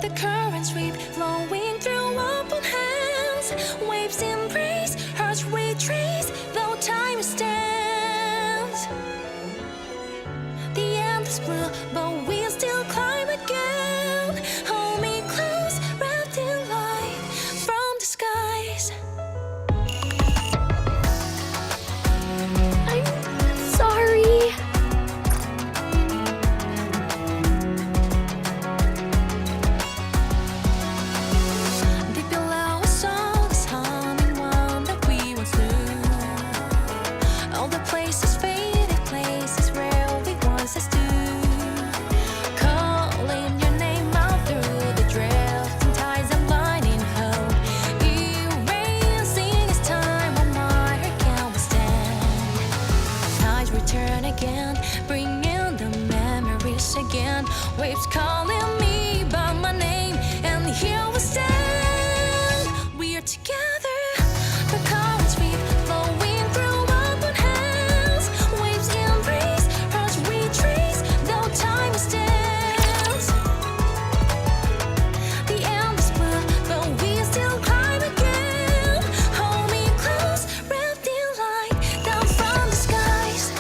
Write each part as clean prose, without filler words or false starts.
The currents sweep, flowing through open hands. Waves embrace, hearts retrace, though time stands. The endless blue, but we'll still climb again. Hold me close, wrapped in light from the skies. I'm sorry. Deep below us all, this humming one that we once knew. All the places, faded places where we once stood. Calling your name out through the drifting tides and blinding hope. Erasing this time when my heart can't withstand. Tides return again, bringing the memories again. Waves calling me by my name, and here we stand. We are together. The currents sweep, flowing through open hands. Waves embrace, hearts retrace, though time stands. The endless blue, but we still climb again. Hold me close, wrapped in light, down from the skies.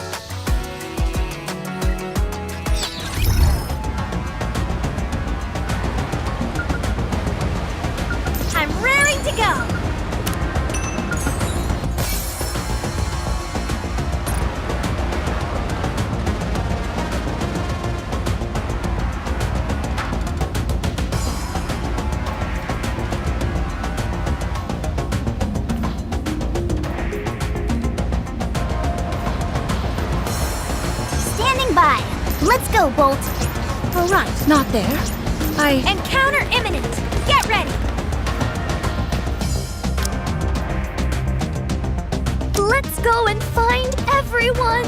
I'm raring to go. Standing by. Let's go, Bolt. All right, not there. Encounter imminent. Get ready. Let's go and find everyone.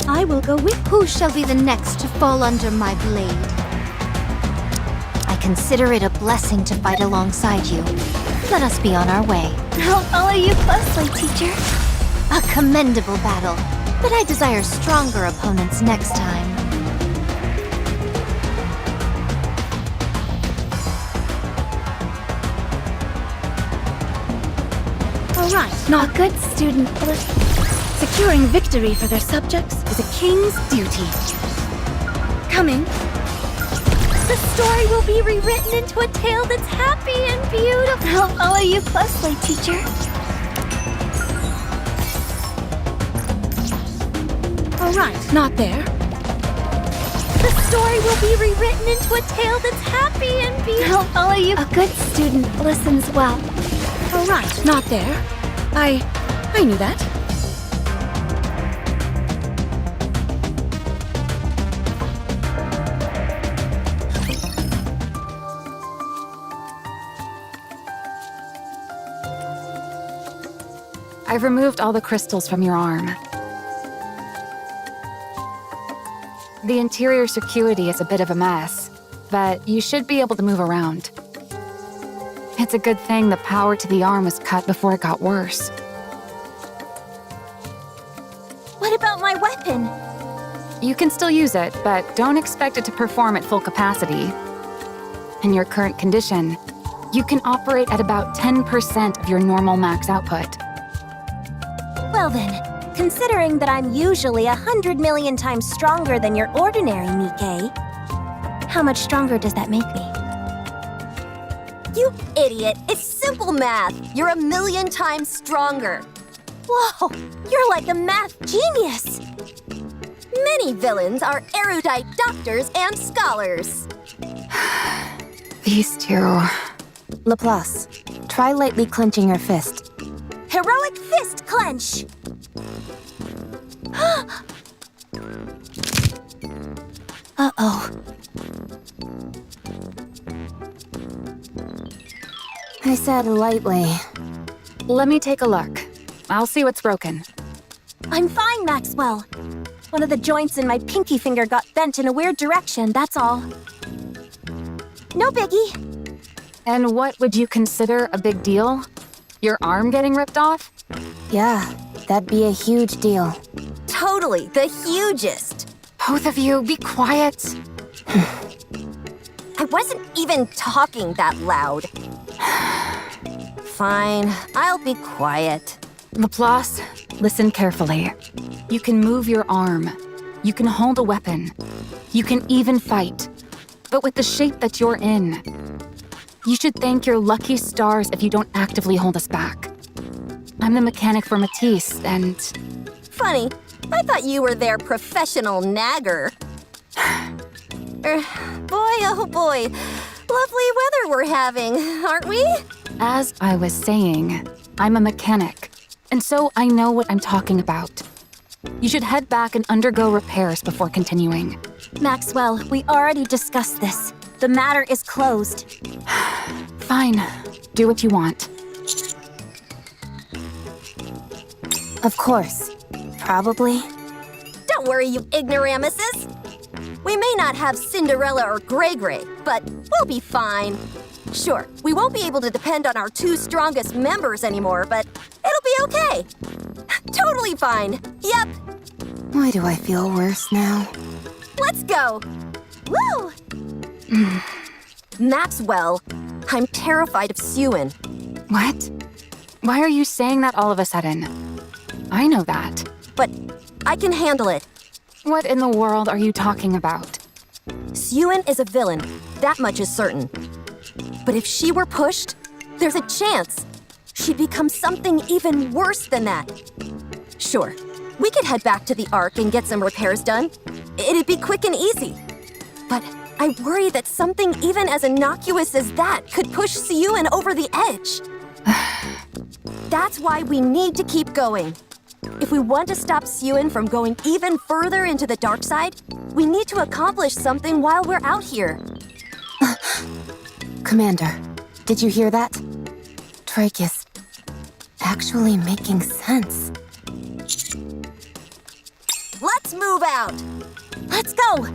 I will go with. Who shall be the next to fall under my blade? I consider it a blessing to fight alongside you. Let us be on our way. I'll follow you closely, teacher. A commendable battle, but I desire stronger opponents next time. All right, not A good student. securing victory for their subjects is a king's duty. Coming. The story will be rewritten into a tale that's happy and beautiful. I'll follow you closely, teacher. All right, not there. The story will be rewritten into a tale that's happy and beautiful. I'll follow you. A good student listens well. All right, not there. I knew that. I've removed all the crystals from your arm. The interior circuity is a bit of a mess, but you should be able to move around. It's a good thing the power to the arm was cut before it got worse. What about my weapon? You can still use it, but don't expect it to perform at full capacity. In your current condition, you can operate at about 10% of your normal max output. Well then, considering that I'm usually 100 million times stronger than your ordinary Nikke, how much stronger does that make me? You idiot! It's simple math! You're 1,000,000 times stronger! Whoa, you're like a math genius! Many villains are erudite doctors and scholars! These two. Laplace, try lightly clenching your fist. Heroic fist clench! Uh-oh. I said lightly. Let me take a look. I'll see what's broken. I'm fine, Maxwell. One of the joints in my pinky finger got bent in a weird direction, that's all. No biggie. And what would you consider a big deal? Your arm getting ripped off? Yeah, that'd be a huge deal. Totally, the hugest. Both of you, be quiet. I wasn't even talking that loud. Fine, I'll be quiet. Laplace, listen carefully. You can move your arm. You can hold a weapon. You can even fight. But with the shape that you're in, you should thank your lucky stars if you don't actively hold us back. I'm the mechanic for Matisse, and... Funny, I thought you were their professional nagger. Boy, oh boy, lovely weather we're having, aren't we? As I was saying, I'm a mechanic, and so I know what I'm talking about. You should head back and undergo repairs before continuing. Maxwell, we already discussed this. The matter is closed. Fine, do what you want. Of course. Probably. Don't worry, you ignoramuses. We may not have Cinderella or Grey Grey, but we'll be fine. Sure, we won't be able to depend on our two strongest members anymore, but it'll be okay. Totally fine. Yep. Why do I feel worse now? Let's go. Woo! Maxwell, I'm terrified of Suen. What? Why are you saying that all of a sudden? I know that. But I can handle it. What in the world are you talking about? Suen is a villain, that much is certain. But if she were pushed, there's a chance she'd become something even worse than that. Sure, we could head back to the Ark and get some repairs done. It'd be quick and easy. But I worry that something even as innocuous as that could push Suen over the edge. That's why we need to keep going. If we want to stop Suen from going even further into the dark side, we need to accomplish something while we're out here. Commander, did you hear that? Trike is actually making sense. Let's move out! Let's go!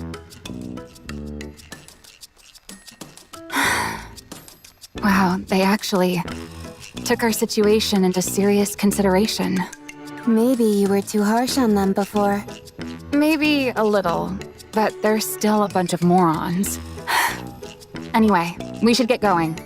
Wow, they actually took our situation into serious consideration. Maybe you were too harsh on them before. Maybe a little, but they're still a bunch of morons. Anyway, we should get going.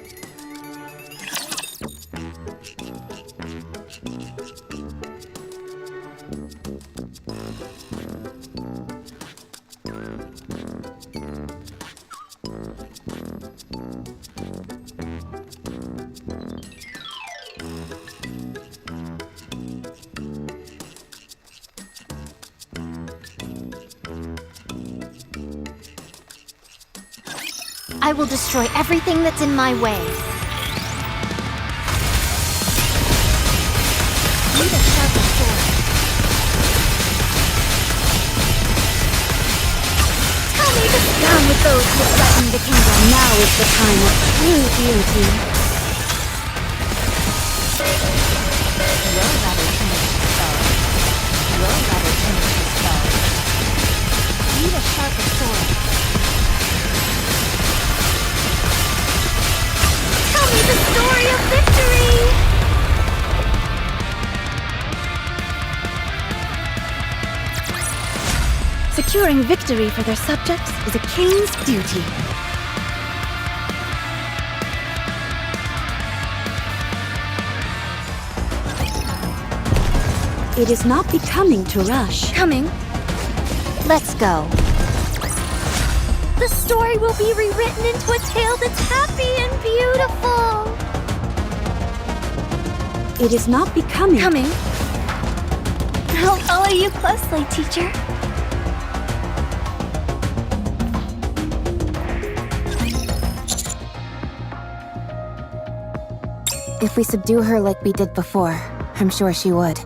I will destroy everything that's in my way. Need a sharper sword. Tell me to down with those who threaten the kingdom. Now is the time of true beauty. Need a sharper sword. Tell me the story of victory! Securing victory for their subjects is a king's duty. It is not becoming to rush. Coming. Let's go. The story will be rewritten into a tale that's happy and beautiful. It is not becoming. Coming. I'll follow you closely, teacher. If we subdue her like we did before, I'm sure she would.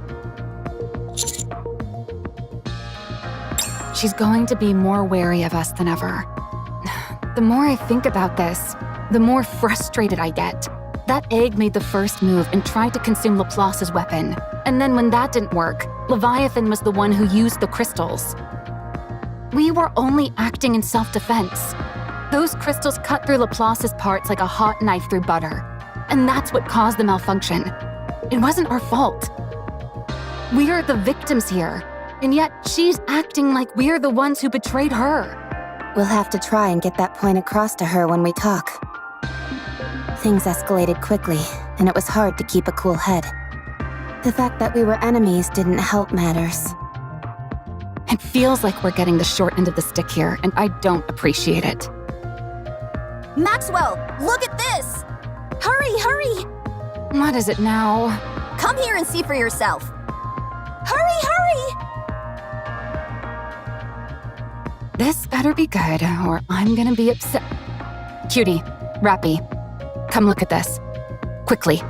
She's going to be more wary of us than ever. The more I think about this, the more frustrated I get. That egg made the first move and tried to consume Laplace's weapon. And then when that didn't work, Leviathan was the one who used the crystals. We were only acting in self-defense. Those crystals cut through Laplace's parts like a hot knife through butter. And that's what caused the malfunction. It wasn't our fault. We're the victims here, and yet she's acting like we're the ones who betrayed her. We'll have to try and get that point across to her when we talk. Things escalated quickly, and it was hard to keep a cool head. The fact that we were enemies didn't help matters. It feels like we're getting the short end of the stick here, and I don't appreciate it. Maxwell, look at this! Hurry, hurry! What is it now? Come here and see for yourself. Hurry, hurry! This better be good, or I'm gonna be upset. Cutie, Rappy, come look at this. Quickly.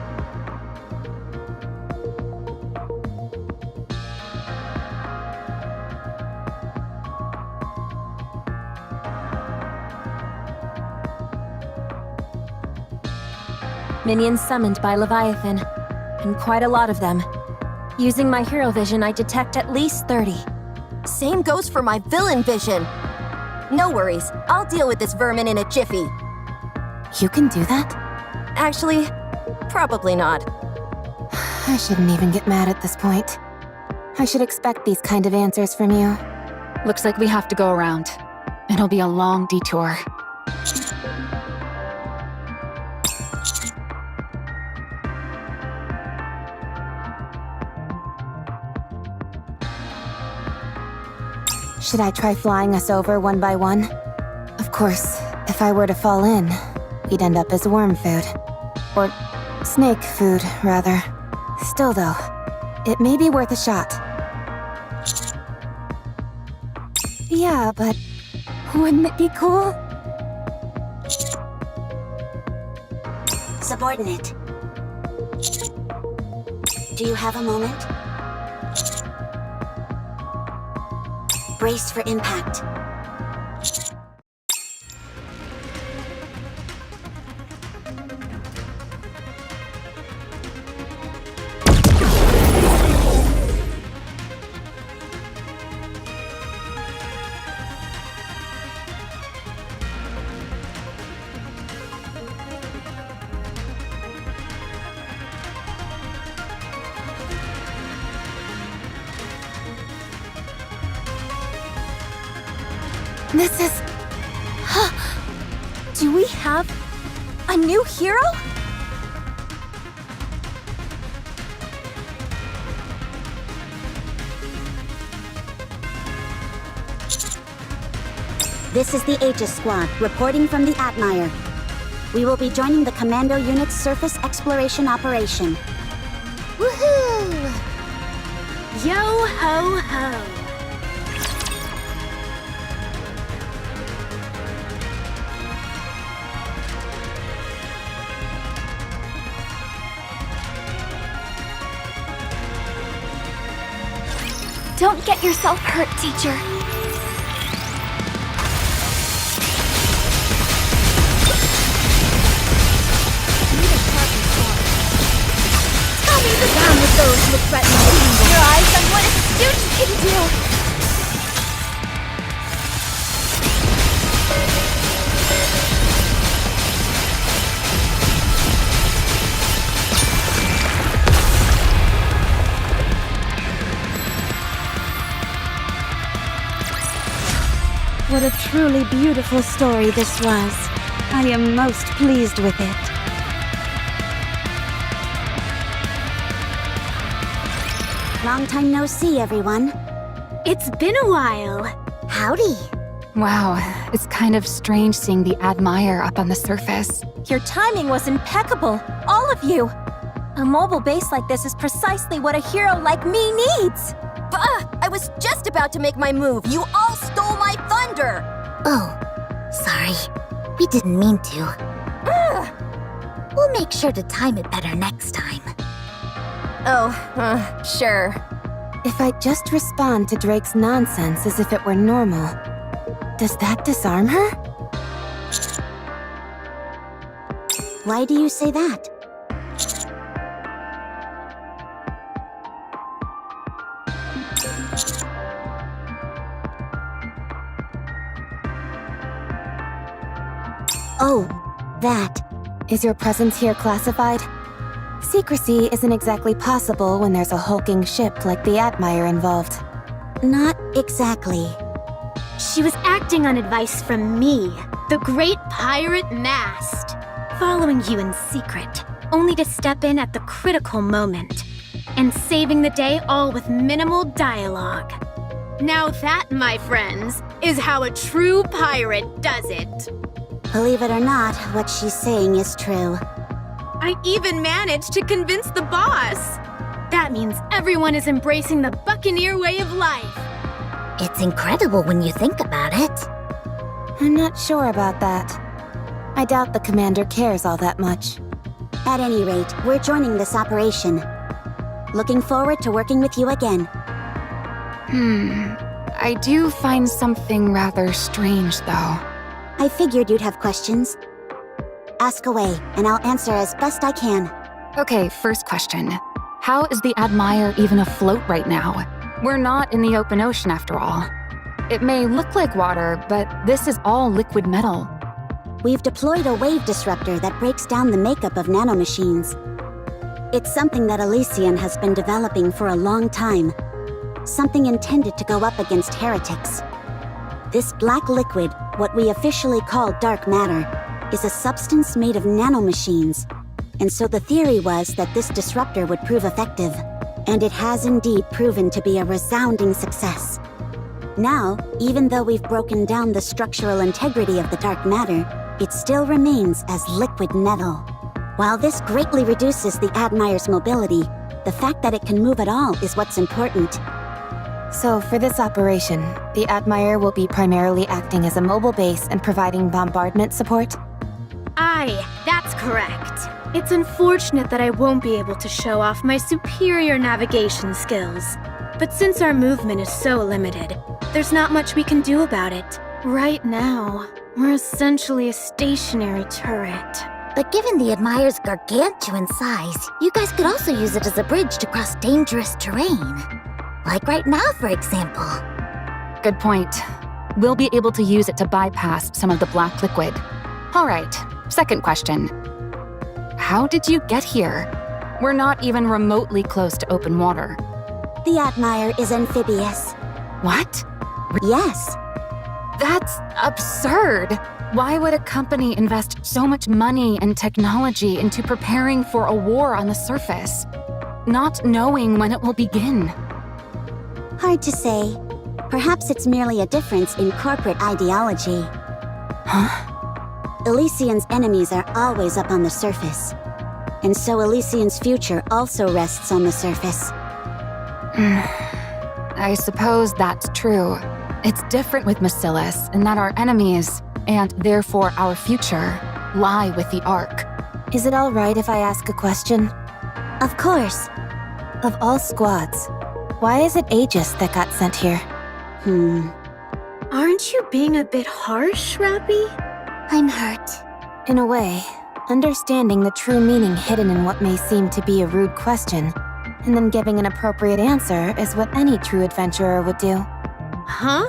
Minions summoned by Leviathan, and quite a lot of them. Using my hero vision, I detect at least 30. Same goes for my villain vision. No worries, I'll deal with this vermin in a jiffy. You can do that? Actually, probably not. I shouldn't even get mad at this point. I should expect these kind of answers from you. Looks like we have to go around. It'll be a long detour. Should I try flying us over one by one? Of course, if I were to fall in, we'd end up as worm food. Or snake food, rather. Still though, it may be worth a shot. Yeah, but wouldn't it be cool? Subordinate. Do you have a moment? Brace for impact. This is... Do we have a new hero? This is the Aegis Squad, reporting from the Atmire. We will be joining the Commando Unit's surface exploration operation. Woohoo! Yo ho ho! Don't get yourself hurt, teacher. Tell me the down with those who threaten me. Your eyes on what a student can do. What a truly beautiful story this was. I am most pleased with it. Long time no see, everyone. It's been a while. Howdy. Wow, it's kind of strange seeing the Admire up on the surface. Your timing was impeccable, all of you. A mobile base like this is precisely what a hero like me needs. Bah! I was just about to make my move. You all stole my thunder! Oh, sorry. We didn't mean to. We'll make sure to time it better next time. Oh, sure. If I just respond to Drake's nonsense as if it were normal, does that disarm her? Why do you say that? Oh, that. Is your presence here classified? secrecy isn't exactly possible when there's a hulking ship like the Admire involved. Not exactly. She was acting on advice from me, the great pirate Mast, following you in secret, only to step in at the critical moment, and saving the day all with minimal dialogue. Now that, my friends, is how a true pirate does it. Believe it or not, what she's saying is true. I even managed to convince the boss. That means everyone is embracing the Buccaneer way of life. It's incredible when you think about it. I'm not sure about that. I doubt the commander cares all that much. At any rate, we're joining this operation. Looking forward to working with you again. I do find something rather strange, though. I figured you'd have questions. Ask away, and I'll answer as best I can. Okay, first question. How is the Admire even afloat right now? We're not in the open ocean after all. It may look like water, but this is all liquid metal. We've deployed a wave disruptor that breaks down the makeup of nanomachines. It's something that Elysian has been developing for a long time. Something intended to go up against heretics. This black liquid, what we officially call dark matter, is a substance made of nanomachines. And so the theory was that this disruptor would prove effective. And it has indeed proven to be a resounding success. Now, even though we've broken down the structural integrity of the dark matter, it still remains as liquid metal. While this greatly reduces the Admire's mobility, the fact that it can move at all is what's important. So for this operation, the Admire will be primarily acting as a mobile base and providing bombardment support? Aye, that's correct. It's unfortunate that I won't be able to show off my superior navigation skills. But since our movement is so limited, there's not much we can do about it. Right now, we're essentially a stationary turret. But given the Admire's gargantuan size, you guys could also use it as a bridge to cross dangerous terrain. Like right now, for example. Good point. We'll be able to use it to bypass some of the black liquid. All right, second question. How did you get here? We're not even remotely close to open water. The Admire is amphibious. What? Yes. That's absurd. Why would a company invest so much money and technology into preparing for a war on the surface, not knowing when it will begin? Hard to say. Perhaps it's merely a difference in corporate ideology. Huh? Elysian's enemies are always up on the surface. And so Elysian's future also rests on the surface. I suppose that's true. It's different with Macillus in that our enemies, and therefore our future, lie with the Ark. Is it all right if I ask a question? Of course. Of all squads, why is it Aegis that got sent here? Aren't you being a bit harsh, Rappy? I'm hurt. In a way, understanding the true meaning hidden in what may seem to be a rude question, and then giving an appropriate answer is what any true adventurer would do. Huh?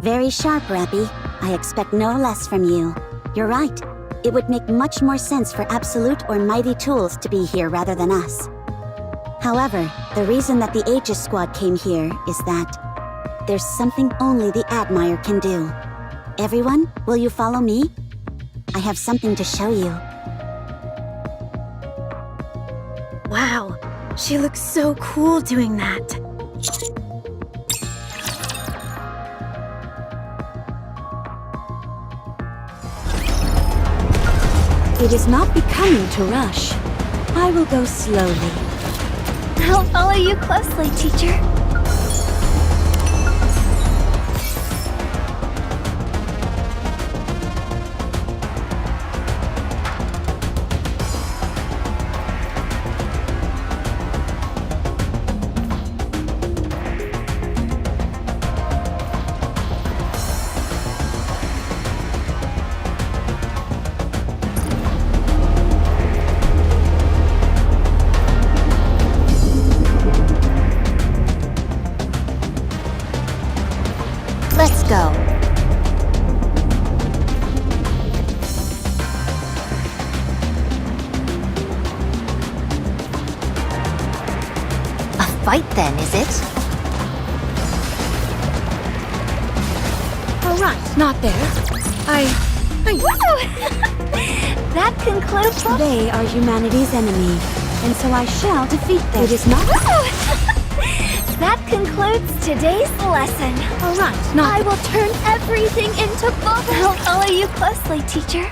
Very sharp, Rappy. I expect no less from you. You're right. It would make much more sense for Absolute or Mighty Tools to be here rather than us. However, the reason that the Aegis Squad came here is that there's something only the Admire can do. Everyone, will you follow me? I have something to show you. Wow, she looks so cool doing that. It is not becoming to rush. I will go slowly. I'll follow you closely, teacher. fight then, is it? Alright, not there. That concludes. They are humanity's enemy, and so I shall defeat them. It is not. That concludes today's lesson. Alright, not I will turn everything into bubbles. I'll follow you closely, teacher.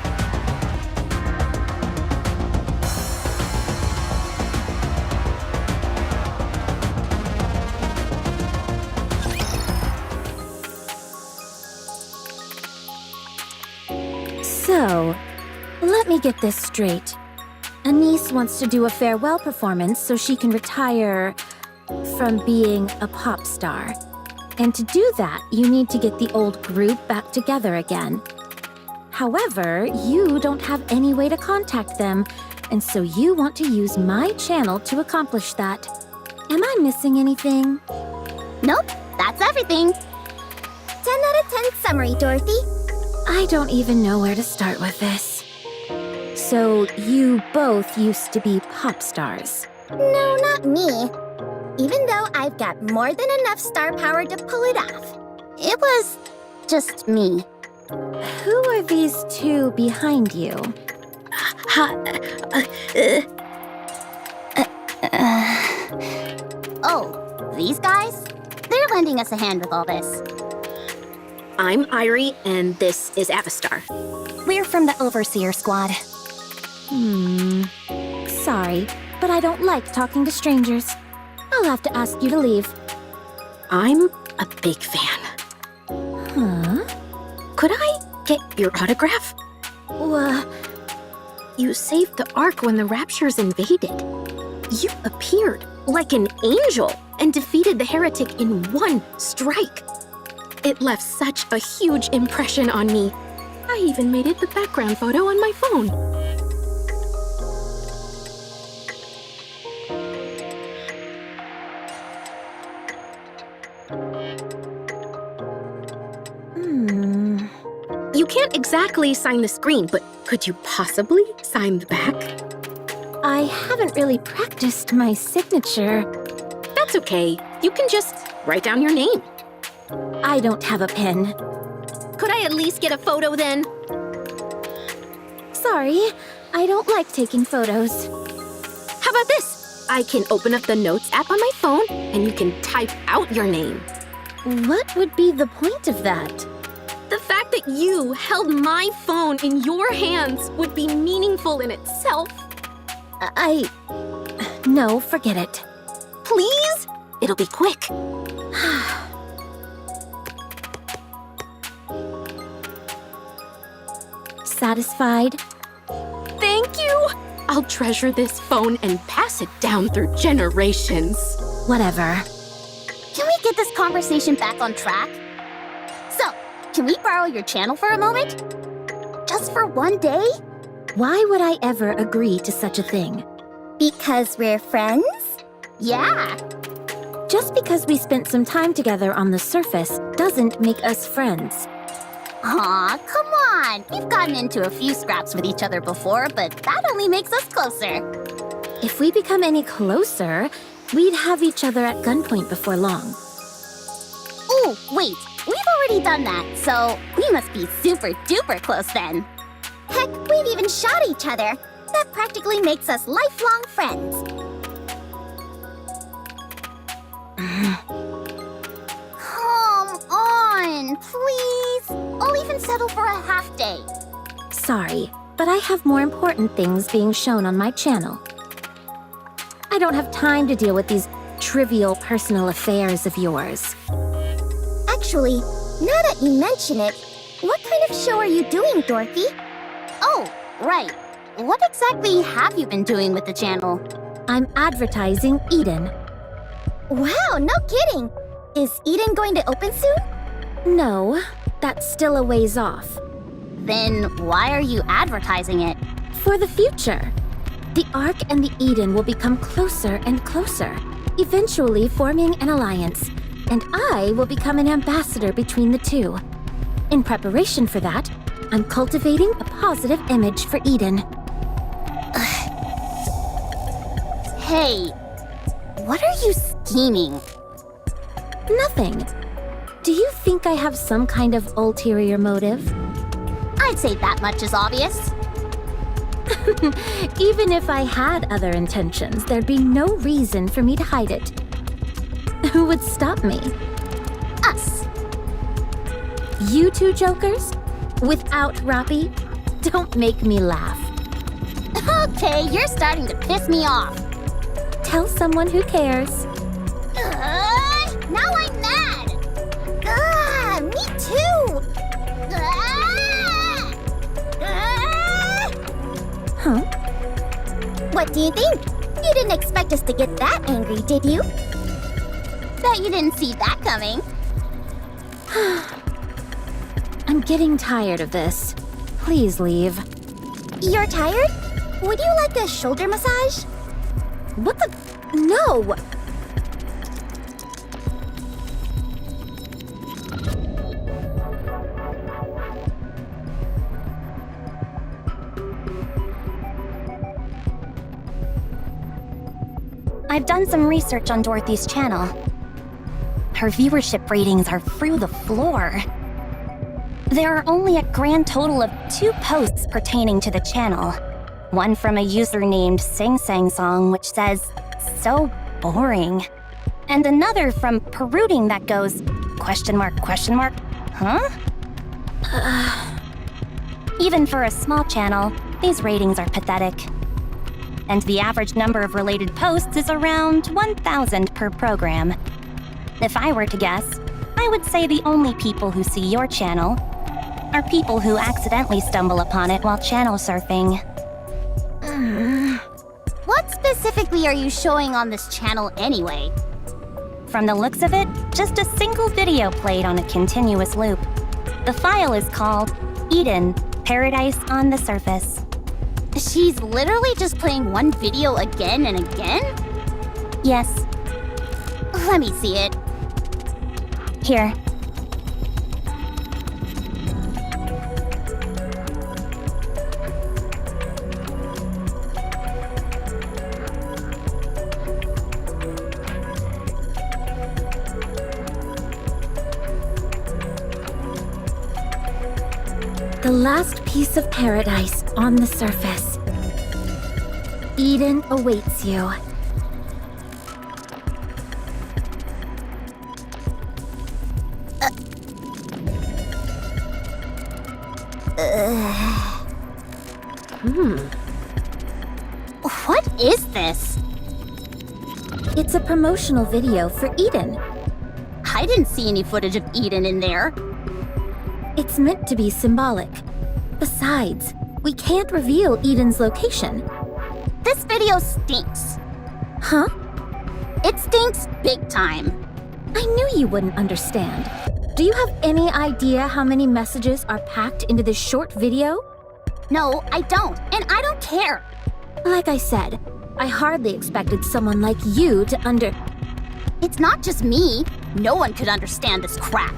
So, let me get this straight. Anise wants to do a farewell performance so she can retire from being a pop star. And to do that, you need to get the old group back together again. However, you don't have any way to contact them, and so you want to use my channel to accomplish that. Am I missing anything? Nope, that's everything. 10 out of 10 summary, Dorothy. I don't even know where to start with this. So, you both used to be pop stars. No, not me. Even though I've got more than enough star power to pull it off. It was just me. Who are these two behind you? Oh, these guys? They're lending us a hand with all this. I'm Irie, and this is Avistar. We're from the Overseer Squad. Sorry, but I don't like talking to strangers. I'll have to ask you to leave. I'm a big fan. Huh? Could I get your autograph? You saved the Ark when the Raptures invaded. You appeared like an angel and defeated the heretic in one strike. It left such a huge impression on me. I even made it the background photo on my phone. You can't exactly sign the screen, but could you possibly sign the back? I haven't really practiced my signature. That's okay. You can just write down your name. I don't have a pen. Could I at least get a photo then? Sorry, I don't like taking photos. How about this? I can open up the Notes app on my phone, and you can type out your name. What would be the point of that? The fact that you held my phone in your hands would be meaningful in itself. No, forget it. Please? It'll be quick. Satisfied? Thank you! I'll treasure this phone and pass it down through generations. Whatever. Can we get this conversation back on track? So, can we borrow your channel for a moment? Just for one day? Why would I ever agree to such a thing? Because we're friends? Yeah. Just because we spent some time together on the surface doesn't make us friends. Aw, come on. We've gotten into a few scraps with each other before, but that only makes us closer. If we become any closer, we'd have each other at gunpoint before long. Ooh, wait. We've already done that, so we must be super duper close then. Heck, we've even shot each other. That practically makes us lifelong friends. Come on, please. I'll even settle for a half day. Sorry, but I have more important things being shown on my channel. I don't have time to deal with these trivial personal affairs of yours. Actually, now that you mention it, what kind of show are you doing, Dorothy? Oh, right. What exactly have you been doing with the channel? I'm advertising Eden. Wow, no kidding! Is Eden going to open soon? No, that's still a ways off. Then why are you advertising it? For the future. The Ark and the Eden will become closer and closer, eventually forming an alliance, and I will become an ambassador between the two. In preparation for that, I'm cultivating a positive image for Eden. Hey, What are you scheming? Nothing. Do you think I have some kind of ulterior motive? I'd say that much is obvious. Even if I had other intentions, there'd be no reason for me to hide it. Who would stop me? Us. You two jokers? Without Roppy? Don't make me laugh. Okay, you're starting to piss me off. Tell someone who cares. Now I'm mad. Me too. Huh? What do you think? You didn't expect us to get that angry, did you? Bet you didn't see that coming. I'm getting tired of this. Please leave. You're tired? Would you like a shoulder massage? What the? No! I've done some research on Dorothy's channel. Her viewership ratings are through the floor. There are only a grand total of 2 posts pertaining to the channel. One from a user named Sing Sang Song, which says, "So boring." And another from Perooting that goes, question mark, huh? Even for a small channel, these ratings are pathetic. And the average number of related posts is around 1,000 per program. If I were to guess, I would say the only people who see your channel are people who accidentally stumble upon it while channel surfing. What specifically are you showing on this channel anyway? From the looks of it, just a single video played on a continuous loop. The file is called Eden, Paradise on the Surface. She's literally just playing one video again and again? Yes. Let me see it. Here. The last piece of paradise on the surface. Eden awaits you. What is this? It's a promotional video for Eden. I didn't see any footage of Eden in there. It's meant to be symbolic. Besides, we can't reveal Eden's location. This video stinks. Huh? It stinks big time. I knew you wouldn't understand. Do you have any idea how many messages are packed into this short video? No, I don't, and I don't care. Like I said, I hardly expected someone like you to It's not just me. No one could understand this crap.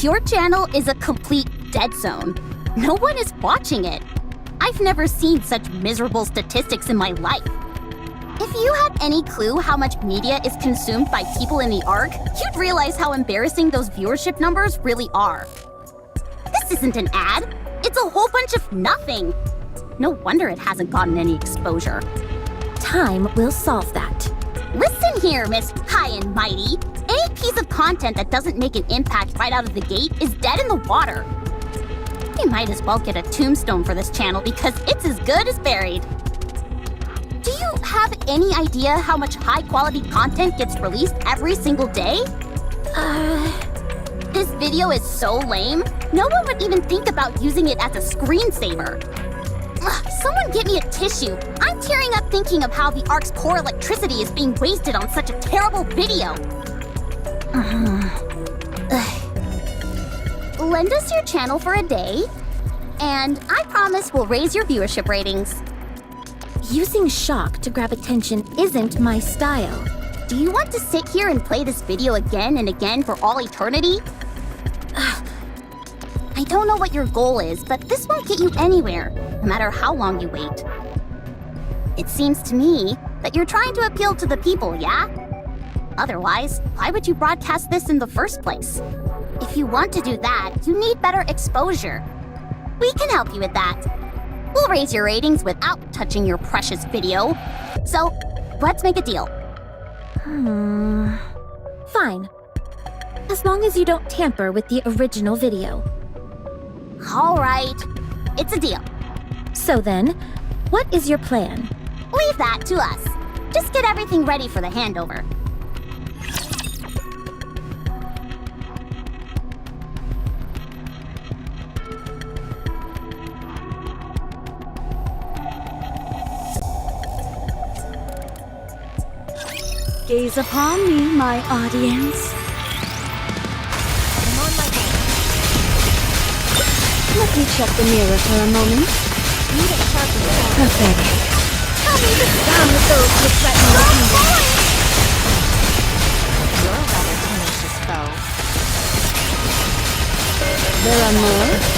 Your channel is a complete dead zone. No one is watching it. I've never seen such miserable statistics in my life. If you had any clue how much media is consumed by people in the Ark, you'd realize how embarrassing those viewership numbers really are. This isn't an ad. It's a whole bunch of nothing. No wonder it hasn't gotten any exposure. Time will solve that. Listen here, Miss High and Mighty. Any piece of content that doesn't make an impact right out of the gate is dead in the water. You might as well get a tombstone for this channel because it's as good as buried. Do you have any idea how much high-quality content gets released every single day? This video is so lame, no one would even think about using it as a screensaver. Ugh, someone get me a tissue. I'm tearing up thinking of how the Ark's core electricity is being wasted on such a terrible video. Lend us your channel for a day, and I promise we'll raise your viewership ratings. Using shock to grab attention isn't my style. Do you want to sit here and play this video again and again for all eternity? I don't know what your goal is, but this won't get you anywhere, no matter how long you wait. It seems to me That you're trying to appeal to the people, yeah? Otherwise, why would you broadcast this in the first place? If you want to do that, you need better exposure. We can help you with that. We'll raise your ratings without touching your precious video. So, let's make a deal. Fine. As long as you don't tamper with the original video. All right, it's a deal. So then, what is your plan? Leave that to us. Just get everything ready for the handover. Gaze upon me, my audience. I'm on my way. Let me check the mirror for a moment. Need a sharper. Perfect. Tell me to down with those who threaten the kingdom. You're a rather tenacious foe. There are more?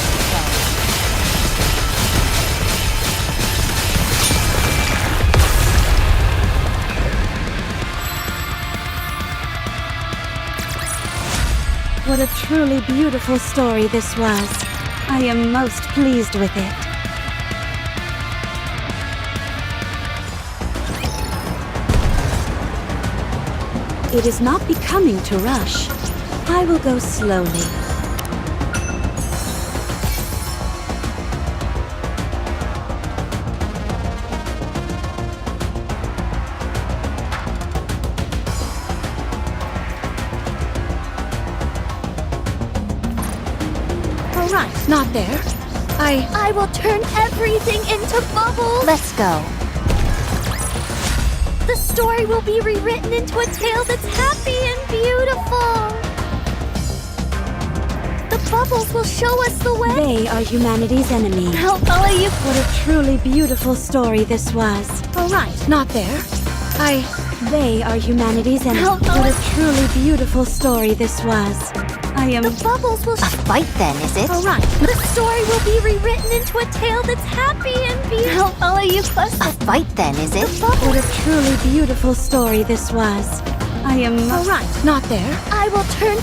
What a truly beautiful story this was. I am most pleased with it. It is not becoming to rush. I will go slowly. Alright, not there. I will turn everything into bubbles! Let's go. The story will be rewritten into a tale that's happy and beautiful! The bubbles will show us the way! They are humanity's enemy. I'll follow you. What a truly beautiful story this was. Alright, not there. They are humanity's enemy. I'll follow What a truly beautiful story this was. I am... The bubbles will A fight then, is it? Alright, the story will be rewritten into a tale that's happy and beautiful. I'll follow you closely. A fight then, is it? What a truly beautiful story this was. I am... Alright, not there. I will turn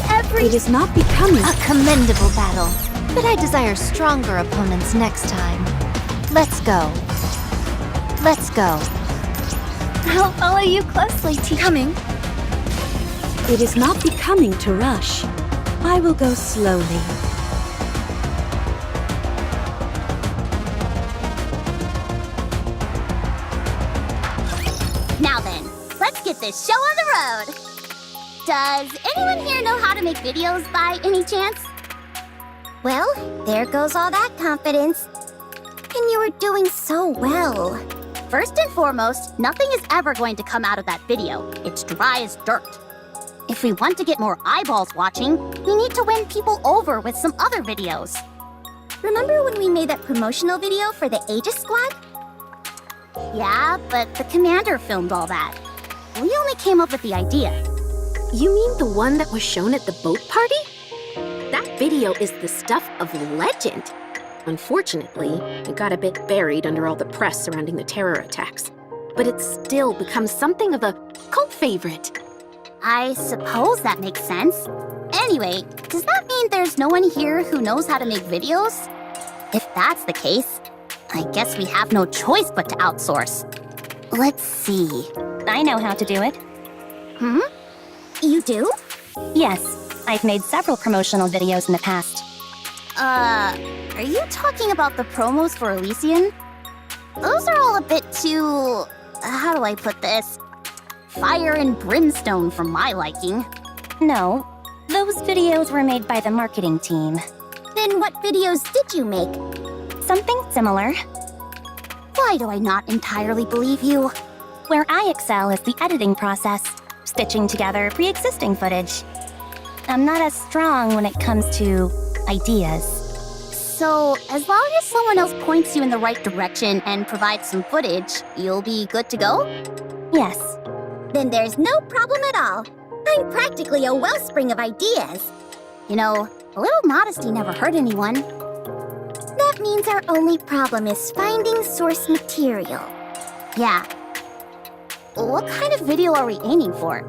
It is not becoming... A commendable battle. But I desire stronger opponents next time. Let's go. Let's go. I'll follow you closely, Coming. It is not becoming to rush. I will go slowly. Now then, let's get this show on the road. Does anyone here know how to make videos by any chance? Well, there goes all that confidence. And you were doing so well. First and foremost, nothing is ever going to come out of that video. It's dry as dirt. If we want to get more eyeballs watching, we need to win people over with some other videos. Remember when we made that promotional video for the Aegis Squad? Yeah, but the commander filmed all that. We only came up with the idea. You mean the one that was shown at the boat party? That video is the stuff of legend. Unfortunately, it got a bit buried under all the press surrounding the terror attacks. But it's still become something of a cult favorite. I suppose that makes sense. Anyway, does that mean there's no one here who knows how to make videos? If that's the case, I guess we have no choice but to outsource. Let's see. I know how to do it. You do? Yes, I've made several promotional videos in the past. Are you talking about the promos for Elysian? Those are all a bit too... how do I put this? Fire and brimstone for my liking. No, those videos were made by the marketing team. Then what videos did you make? Something similar. Why do I not entirely believe you? Where I excel is the editing process, stitching together pre-existing footage. I'm not as strong when it comes to ideas. So, as long as someone else points you in the right direction and provides some footage, you'll be good to go? Yes. Then there's no problem at all. I'm practically a wellspring of ideas. You know, a little modesty never hurt anyone. That means our only problem is finding source material. Yeah. what kind of video are we aiming for?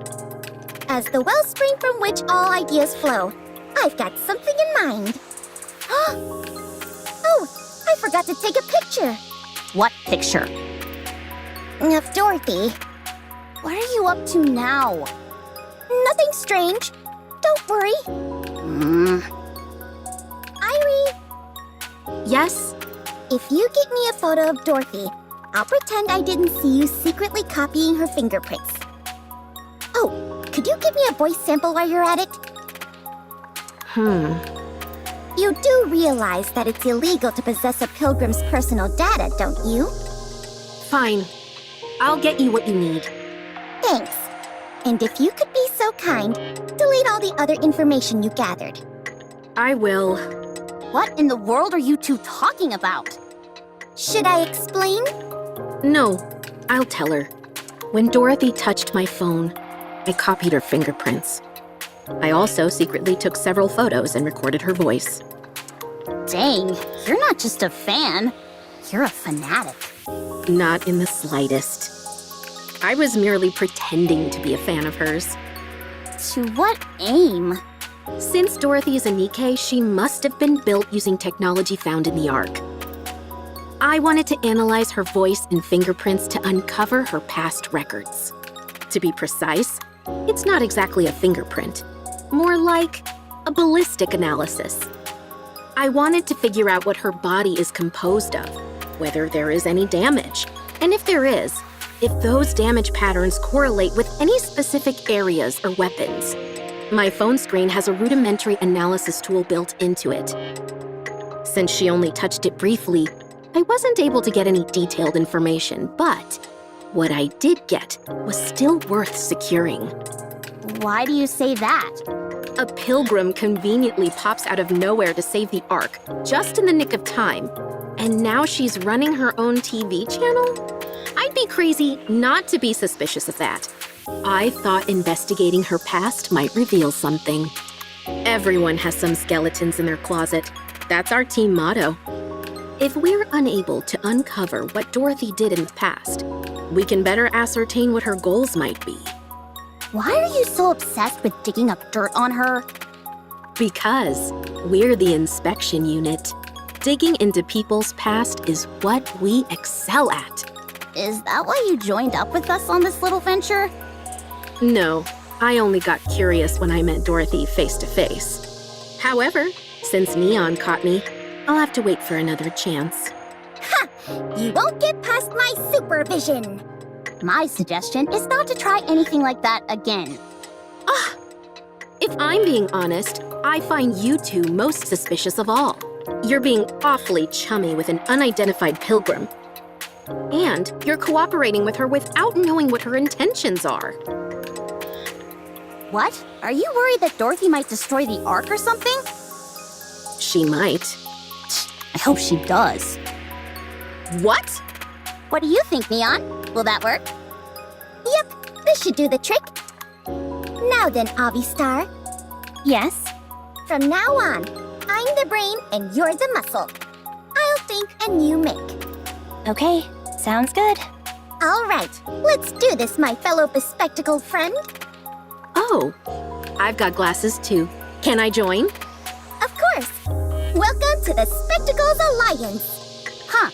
As the wellspring from which all ideas flow, I've got something in mind. Oh, I forgot to take a picture. What picture? Of Dorothy. What are you up to now? Nothing strange. Don't worry. Irie, Yes? if you get me a photo of Dorothy, I'll pretend I didn't see you secretly copying her fingerprints. Oh, could you give me a voice sample while you're at it? You do realize that it's illegal to possess a pilgrim's personal data, don't you? Fine. I'll get you what you need. Thanks. And if you could be so kind, delete all the other information you gathered. I will. What in the world are you two talking about? Should I explain? No, I'll tell her. When Dorothy touched my phone, I copied her fingerprints. I also secretly took several photos and recorded her voice. Dang, you're not just a fan. You're a fanatic. Not in the slightest. I was merely pretending to be a fan of hers. To what aim? Since Dorothy is a Nikke, she must have been built using technology found in the Ark. I wanted to analyze her voice and fingerprints to uncover her past records. To be precise, it's not exactly a fingerprint, more like a ballistic analysis. I wanted to figure out what her body is composed of, whether there is any damage, and if there is, if those damage patterns correlate with any specific areas or weapons. My phone screen has a rudimentary analysis tool built into it. Since she only touched it briefly, I wasn't able to get any detailed information, but what I did get was still worth securing. Why do you say that? A pilgrim conveniently pops out of nowhere to save the Ark, just in the nick of time, and now she's running her own TV channel? I'd be crazy not to be suspicious of that. I thought investigating her past might reveal something. Everyone has some skeletons in their closet. That's our team motto. If we're unable to uncover what Dorothy did in the past, we can better ascertain what her goals might be. Why are you so obsessed with digging up dirt on her? Because we're the inspection unit. Digging into people's past is what we excel at. Is that why you joined up with us on this little venture? No, I only got curious when I met Dorothy face to face. However, since Neon caught me, I'll have to wait for another chance. Ha! You won't get past my supervision! My suggestion is not to try anything like that again. If I'm being honest, I find you two most suspicious of all. You're being awfully chummy with an unidentified pilgrim. And you're cooperating with her without knowing what her intentions are. What? Are you worried that Dorothy might destroy the Ark or something? She might. I hope she does. What? What do you think, Neon? Will that work? Yep, this should do the trick. Now then, Avistar. Yes? From now on, I'm the brain and you're the muscle. I'll think and you make. Okay, sounds good. All right, let's do this, my fellow bespectacled friend. Oh, I've got glasses too. Can I join? Of course. Welcome to the Spectacles Alliance. Huh.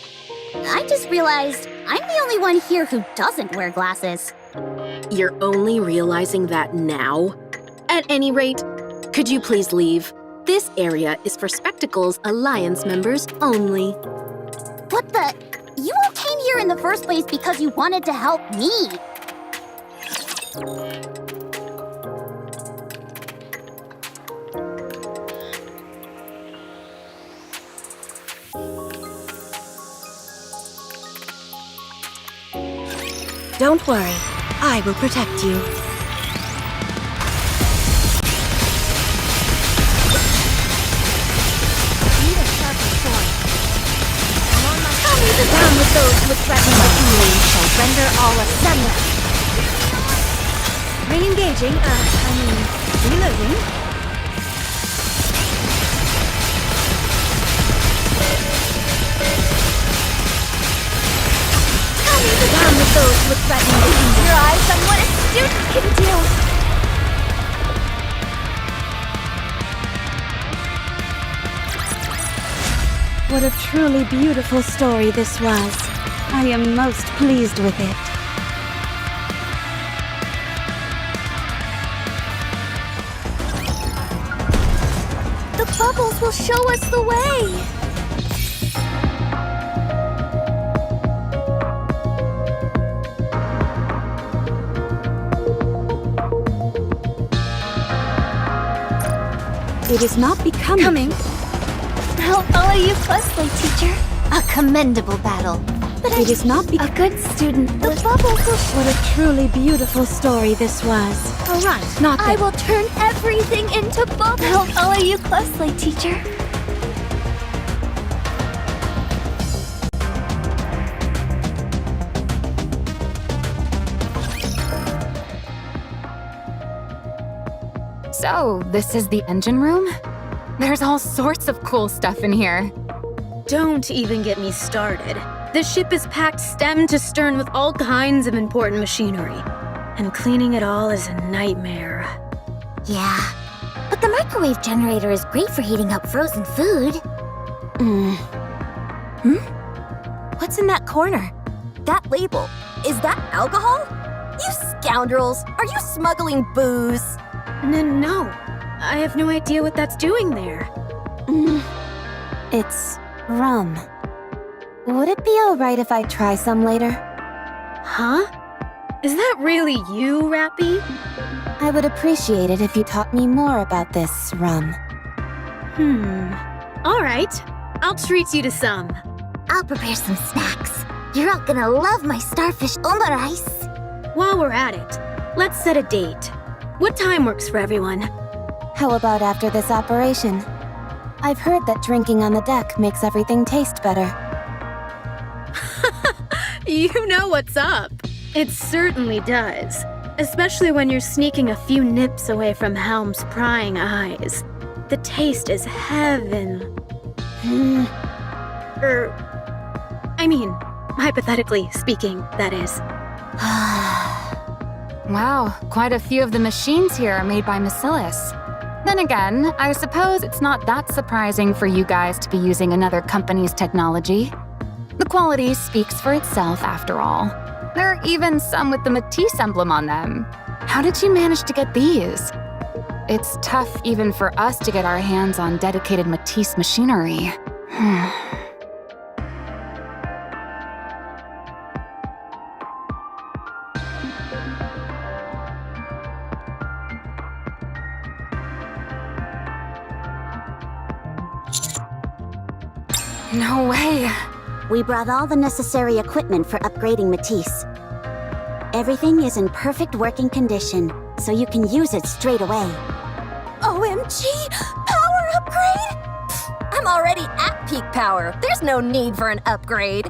I just realized I'm the only one here who doesn't wear glasses. You're only realizing that now? At any rate, could you please leave? This area is for Spectacles Alliance members only. What the? You all came here in the first place because you wanted to help me. Don't worry, I will protect you. Need a sharper sword. I'll leave it down with those who would threaten my We shall render all asunder. Re-engaging, reloading. I'll leave it down with those with threatening the kingdom. Your eyes on what a student can do! What a truly beautiful story this was. I am most pleased with it. The bubbles will show us the way! It is not becoming. Coming. I'll follow you closely, teacher. A commendable battle. But It is not a good student. The bubbles will show. What a truly beautiful story this was. All right. Not I that will turn everything into bubbles. I'll follow you closely, teacher. So, this is the engine room? There's all sorts of cool stuff in here. Don't even get me started. The ship is packed stem to stern with all kinds of important machinery. And cleaning it all is a nightmare. Yeah. But the microwave generator is great for heating up frozen food. What's in that corner? That label. Is that alcohol? You scoundrels! Are you smuggling booze? No. I have no idea what that's doing there. It's rum. Would it be alright if I try some later? Huh? Is that really you, Rappy? I would appreciate it if you taught me more about this rum. All right. I'll treat you to some. I'll prepare some snacks. You're all gonna love my starfish omurice. While we're at it, let's set a date. What time works for everyone? How about after this operation? I've heard that drinking on the deck makes everything taste better. You know what's up. It certainly does. Especially when you're sneaking a few nips away from Helm's prying eyes. The taste is heaven. I mean, hypothetically speaking, that is. Wow, quite a few of the machines here are made by Bacillus. Then again, I suppose it's not that surprising for you guys to be using another company's technology. The quality speaks for itself after all. There are even some with the Matisse emblem on them. How did you manage to get these? It's tough even for us to get our hands on dedicated Matisse machinery. No way. We brought all the necessary equipment for upgrading Matisse. Everything is in perfect working condition, so you can use it straight away. OMG! Power upgrade? I'm already at peak power. There's no need for an upgrade.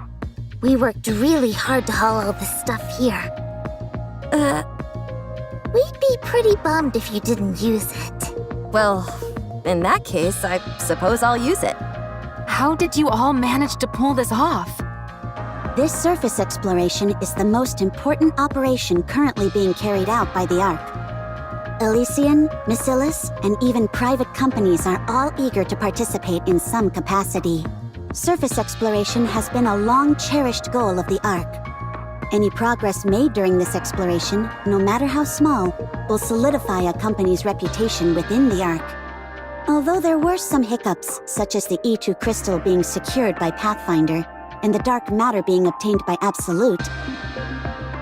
We worked really hard to haul all this stuff here. We'd be pretty bummed if you didn't use it. Well, in that case, I suppose I'll use it. How did you all manage to pull this off? This surface exploration is the most important operation currently being carried out by the Ark. Elysian, Bacillus, and even private companies are all eager to participate in some capacity. Surface exploration has been a long-cherished goal of the Ark. Any progress made during this exploration, no matter how small, will solidify a company's reputation within the Ark. Although there were some hiccups, such as the E2 crystal being secured by Pathfinder and the dark matter being obtained by Absolute,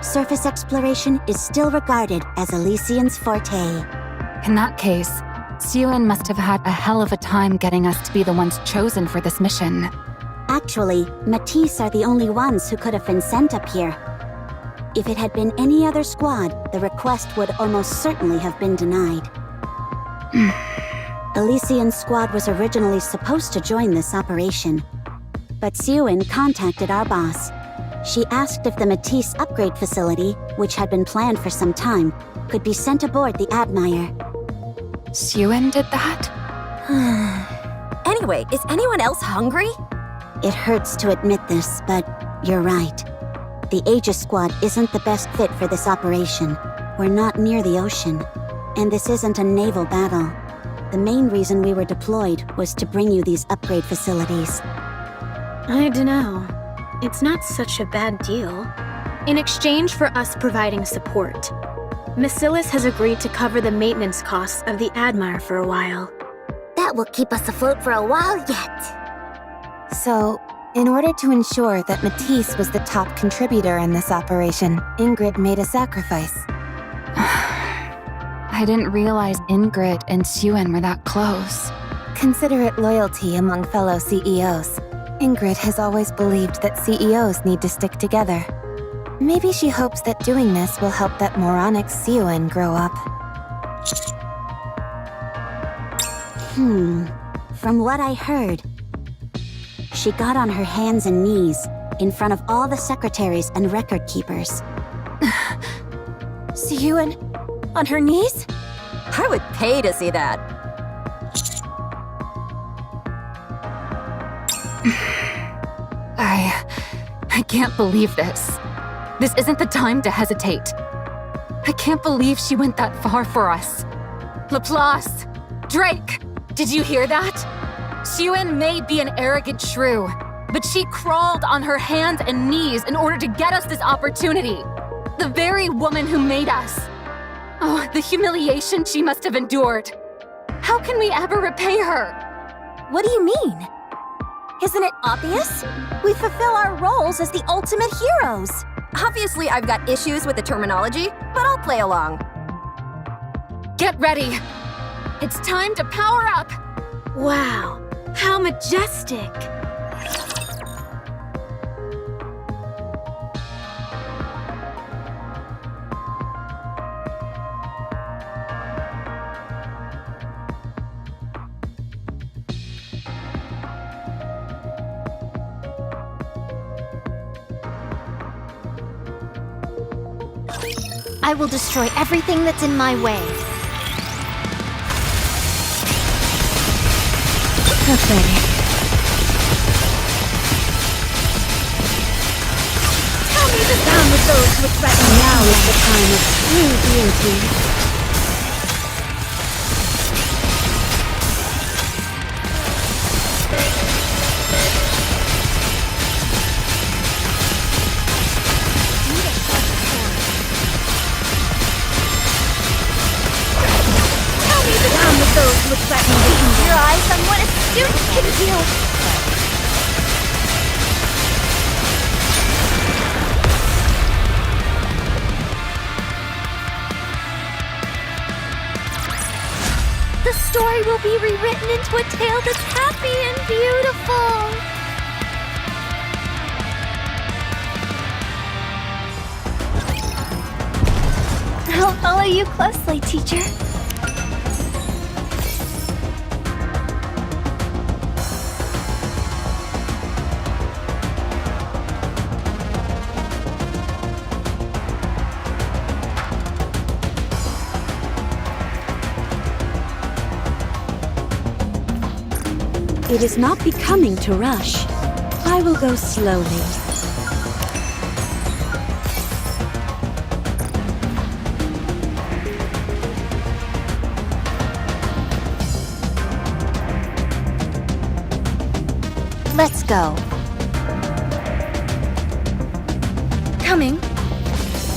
surface exploration is still regarded as Elysian's forte. In that case, Suen must have had a hell of a time getting us to be the ones chosen for this mission. Actually, Matisse are the only ones who could have been sent up here. If it had been any other squad, the request would almost certainly have been denied. Elysian's squad was originally supposed to join this operation, but Suen contacted our boss. She asked if the Matisse upgrade facility, which had been planned for some time, could be sent aboard the Admire. Suen did that? Anyway, is anyone else hungry? It hurts to admit this, but you're right. the Aegis Squad isn't the best fit for this operation. We're not near the ocean, and this isn't a naval battle. The main reason we were deployed was to bring you these upgrade facilities. I dunno. It's not such a bad deal. In exchange for us providing support, Macilis has agreed to cover the maintenance costs of the Admire for a while. That will keep us afloat for a while yet. So, in order to ensure that Matisse was the top contributor in this operation, Ingrid made a sacrifice. I didn't realize Ingrid and Suen were that close. Consider it loyalty among fellow CEOs. Ingrid has always believed that CEOs need to stick together. Maybe she hopes that doing this will help that moronic Suen grow up. From what I heard, she got on her hands and knees in front of all the secretaries and record keepers. Suen? On her knees? I would pay to see that. I can't believe this. This isn't the time to hesitate. I can't believe she went that far for us. Laplace! Drake! Did you hear that? Suen may be an arrogant shrew, but she crawled on her hands and knees in order to get us this opportunity. The very woman who made us. Oh, the humiliation she must have endured. How can we ever repay her? What do you mean? Isn't it obvious? We fulfill our roles as the ultimate heroes. Obviously, I've got issues with the terminology, but I'll play along. Get ready. It's time to power up. Wow, how majestic! I will destroy everything that's in my way. Pathetic. Tell me the sound with those who threaten. Now is the time of true beauty. Those with threaten your eyes on what a student can do. The story will be rewritten into a tale that's happy and beautiful. I'll follow you closely, teacher. It is not becoming to rush. I will go slowly. Let's go. Coming.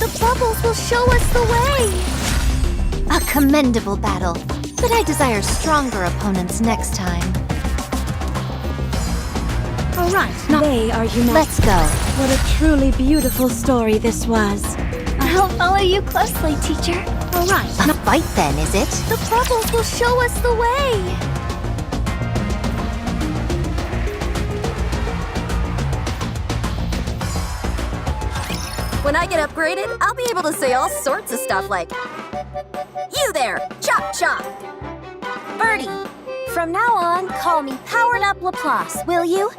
The bubbles will show us the way. A commendable battle, but I desire stronger opponents next time. All right, they are united. Let's go. What a truly beautiful story this was. I'll follow you closely, teacher. All right. A fight then, is it? The bubbles will show us the way. When I get upgraded, I'll be able to say all sorts of stuff like, "You there, chop chop." Birdie, from now on, call me Powered Up Laplace, will you?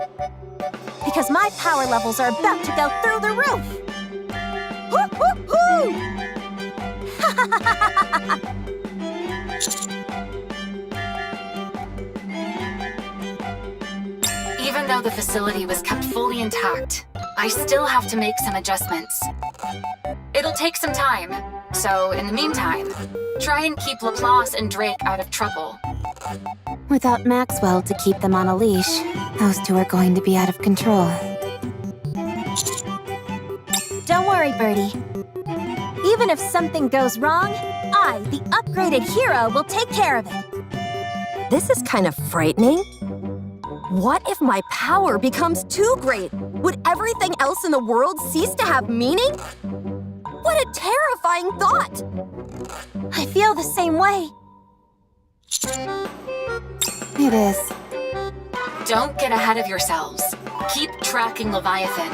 Because my power levels are about to go through the roof. Woo, woo, woo! Even though the facility was kept fully intact, I still have to make some adjustments. It'll take some time, so in the meantime, try and keep Laplace and Drake out of trouble. Without Maxwell to keep them on a leash, those two are going to be out of control. Don't worry, Birdie. Even if something goes wrong, I, the upgraded hero, will take care of it. This is kind of frightening. What if my power becomes too great? Would everything else in the world cease to have meaning? What a terrifying thought! I feel the same way. It is. Don't get ahead of yourselves. Keep tracking Leviathan.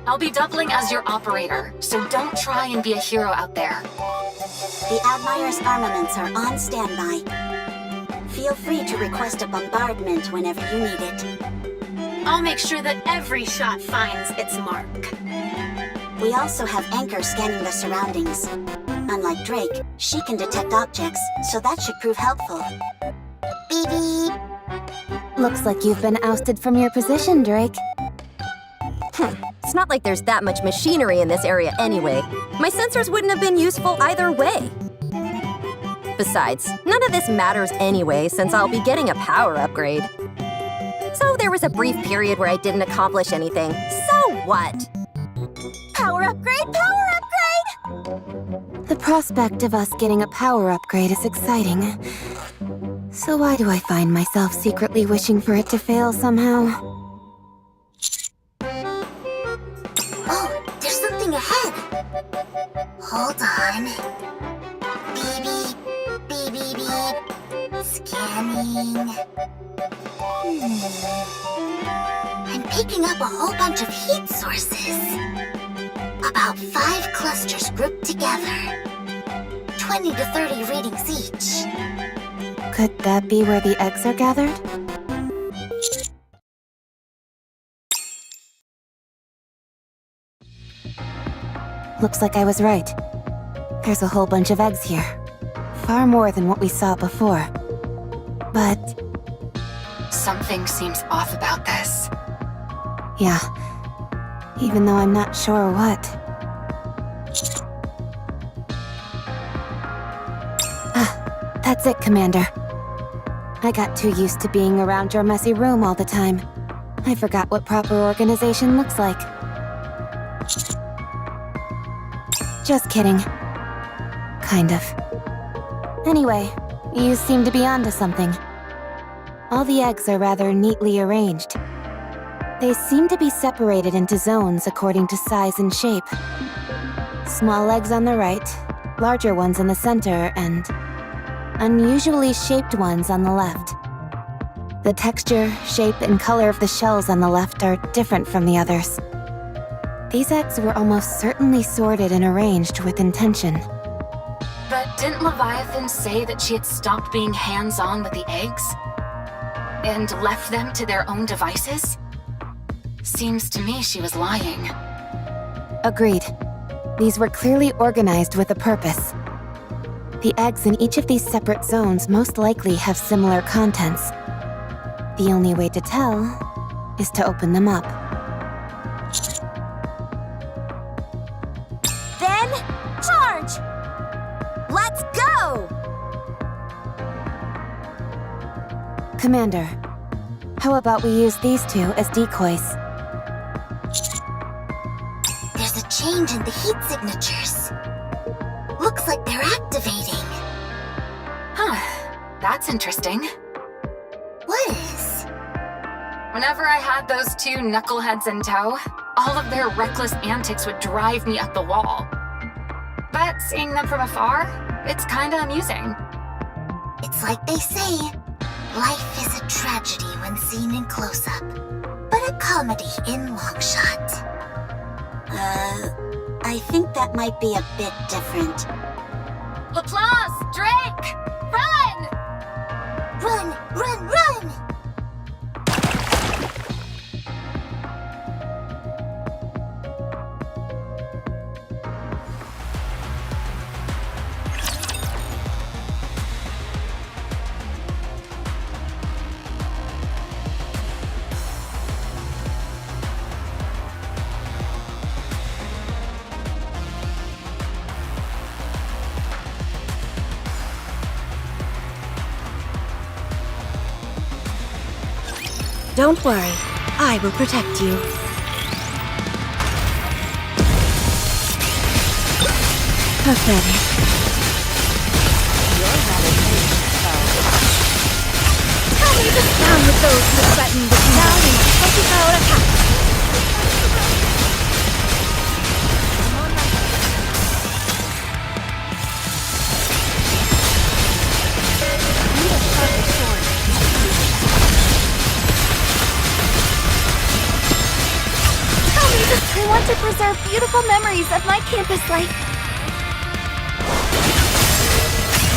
I'll be doubling as your operator, so don't try and be a hero out there. The Admire's armaments are on standby. Feel free to request a bombardment whenever you need it. I'll make sure that every shot finds its mark. We also have Anchor scanning the surroundings. Unlike Drake, she can detect objects, so that should prove helpful. Beep beep. Looks like you've been ousted from your position, Drake. It's not like there's that much machinery in this area anyway. My sensors wouldn't have been useful either way. Besides, none of this matters anyway, since I'll be getting a power upgrade. So there was a brief period where I didn't accomplish anything. So what? Power upgrade, power upgrade! The prospect of us getting a power upgrade is exciting. So why do I find myself secretly wishing for it to fail somehow? Oh, there's something ahead. Hold on. Beep beep, beep beep beep. Scanning. I'm picking up a whole bunch of heat sources. About 5 clusters grouped together. 20 to 30 readings each. Could that be where the eggs are gathered? Looks like I was right. There's a whole bunch of eggs here. Far more than what we saw before. But Something seems off about this. yeah, even though I'm not sure what. Ah, that's it, Commander. I got too used to being around your messy room all the time. I forgot what proper organization looks like. Just kidding. Kind of. Anyway, you seem to be onto something. All the eggs are rather neatly arranged. They seem to be separated into zones according to size and shape. Small eggs on the right, larger ones in the center, and unusually shaped ones on the left. The texture, shape, and color of the shells on the left are different from the others. These eggs were almost certainly sorted and arranged with intention. But didn't Leviathan say that she had stopped being hands-on with the eggs? And left them to their own devices? Seems to me she was lying. Agreed. These were clearly organized with a purpose. The eggs in each of these separate zones most likely have similar contents. The only way to tell is to open them up. Then, charge! Let's go! Commander, how about we use these two as decoys? There's a change in the heat signatures. Looks like they're activating. Huh, that's interesting. What is? Whenever I had those two knuckleheads in tow, all of their reckless antics would drive me up the wall. But seeing them from afar, it's kinda amusing. It's like they say, life is a tragedy when seen in close-up, but a comedy in long-shot. I think that might be a bit different. Laplace! Drake! Run! Run, run, run! Don't worry, I will protect you. Pathetic. Tell me to down with those who threaten the now we must focus our attack. I want to preserve beautiful memories of my campus life.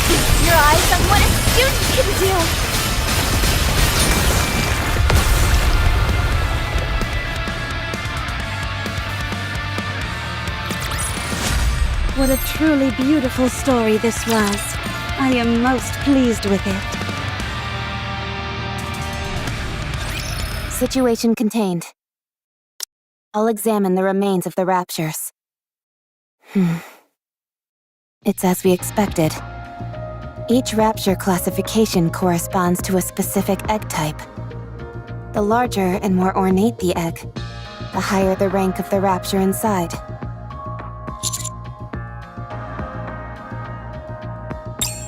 Feast your eyes on what a student can do. What a truly beautiful story this was. I am most pleased with it. Situation contained. I'll examine the remains of the raptures. It's as we expected. Each rapture classification corresponds to a specific egg type. The larger and more ornate the egg, the higher the rank of the rapture inside.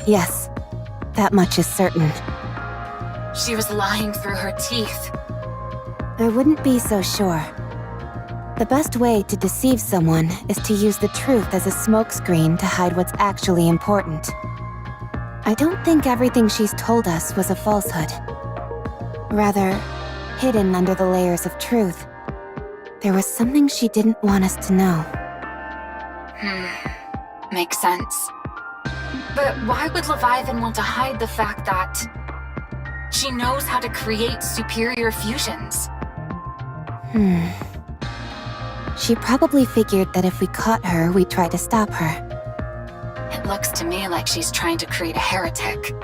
Yes, that much is certain. She was lying through her teeth. I wouldn't be so sure. The best way to deceive someone is to use the truth as a smokescreen to hide what's actually important. I don't think everything she's told us was a falsehood. Rather, hidden under the layers of truth, there was something she didn't want us to know. Makes sense. But why would Leviathan want to hide the fact that she knows how to create superior fusions? She probably figured that if we caught her, we'd try to stop her. It looks to me like she's trying to create a heretic.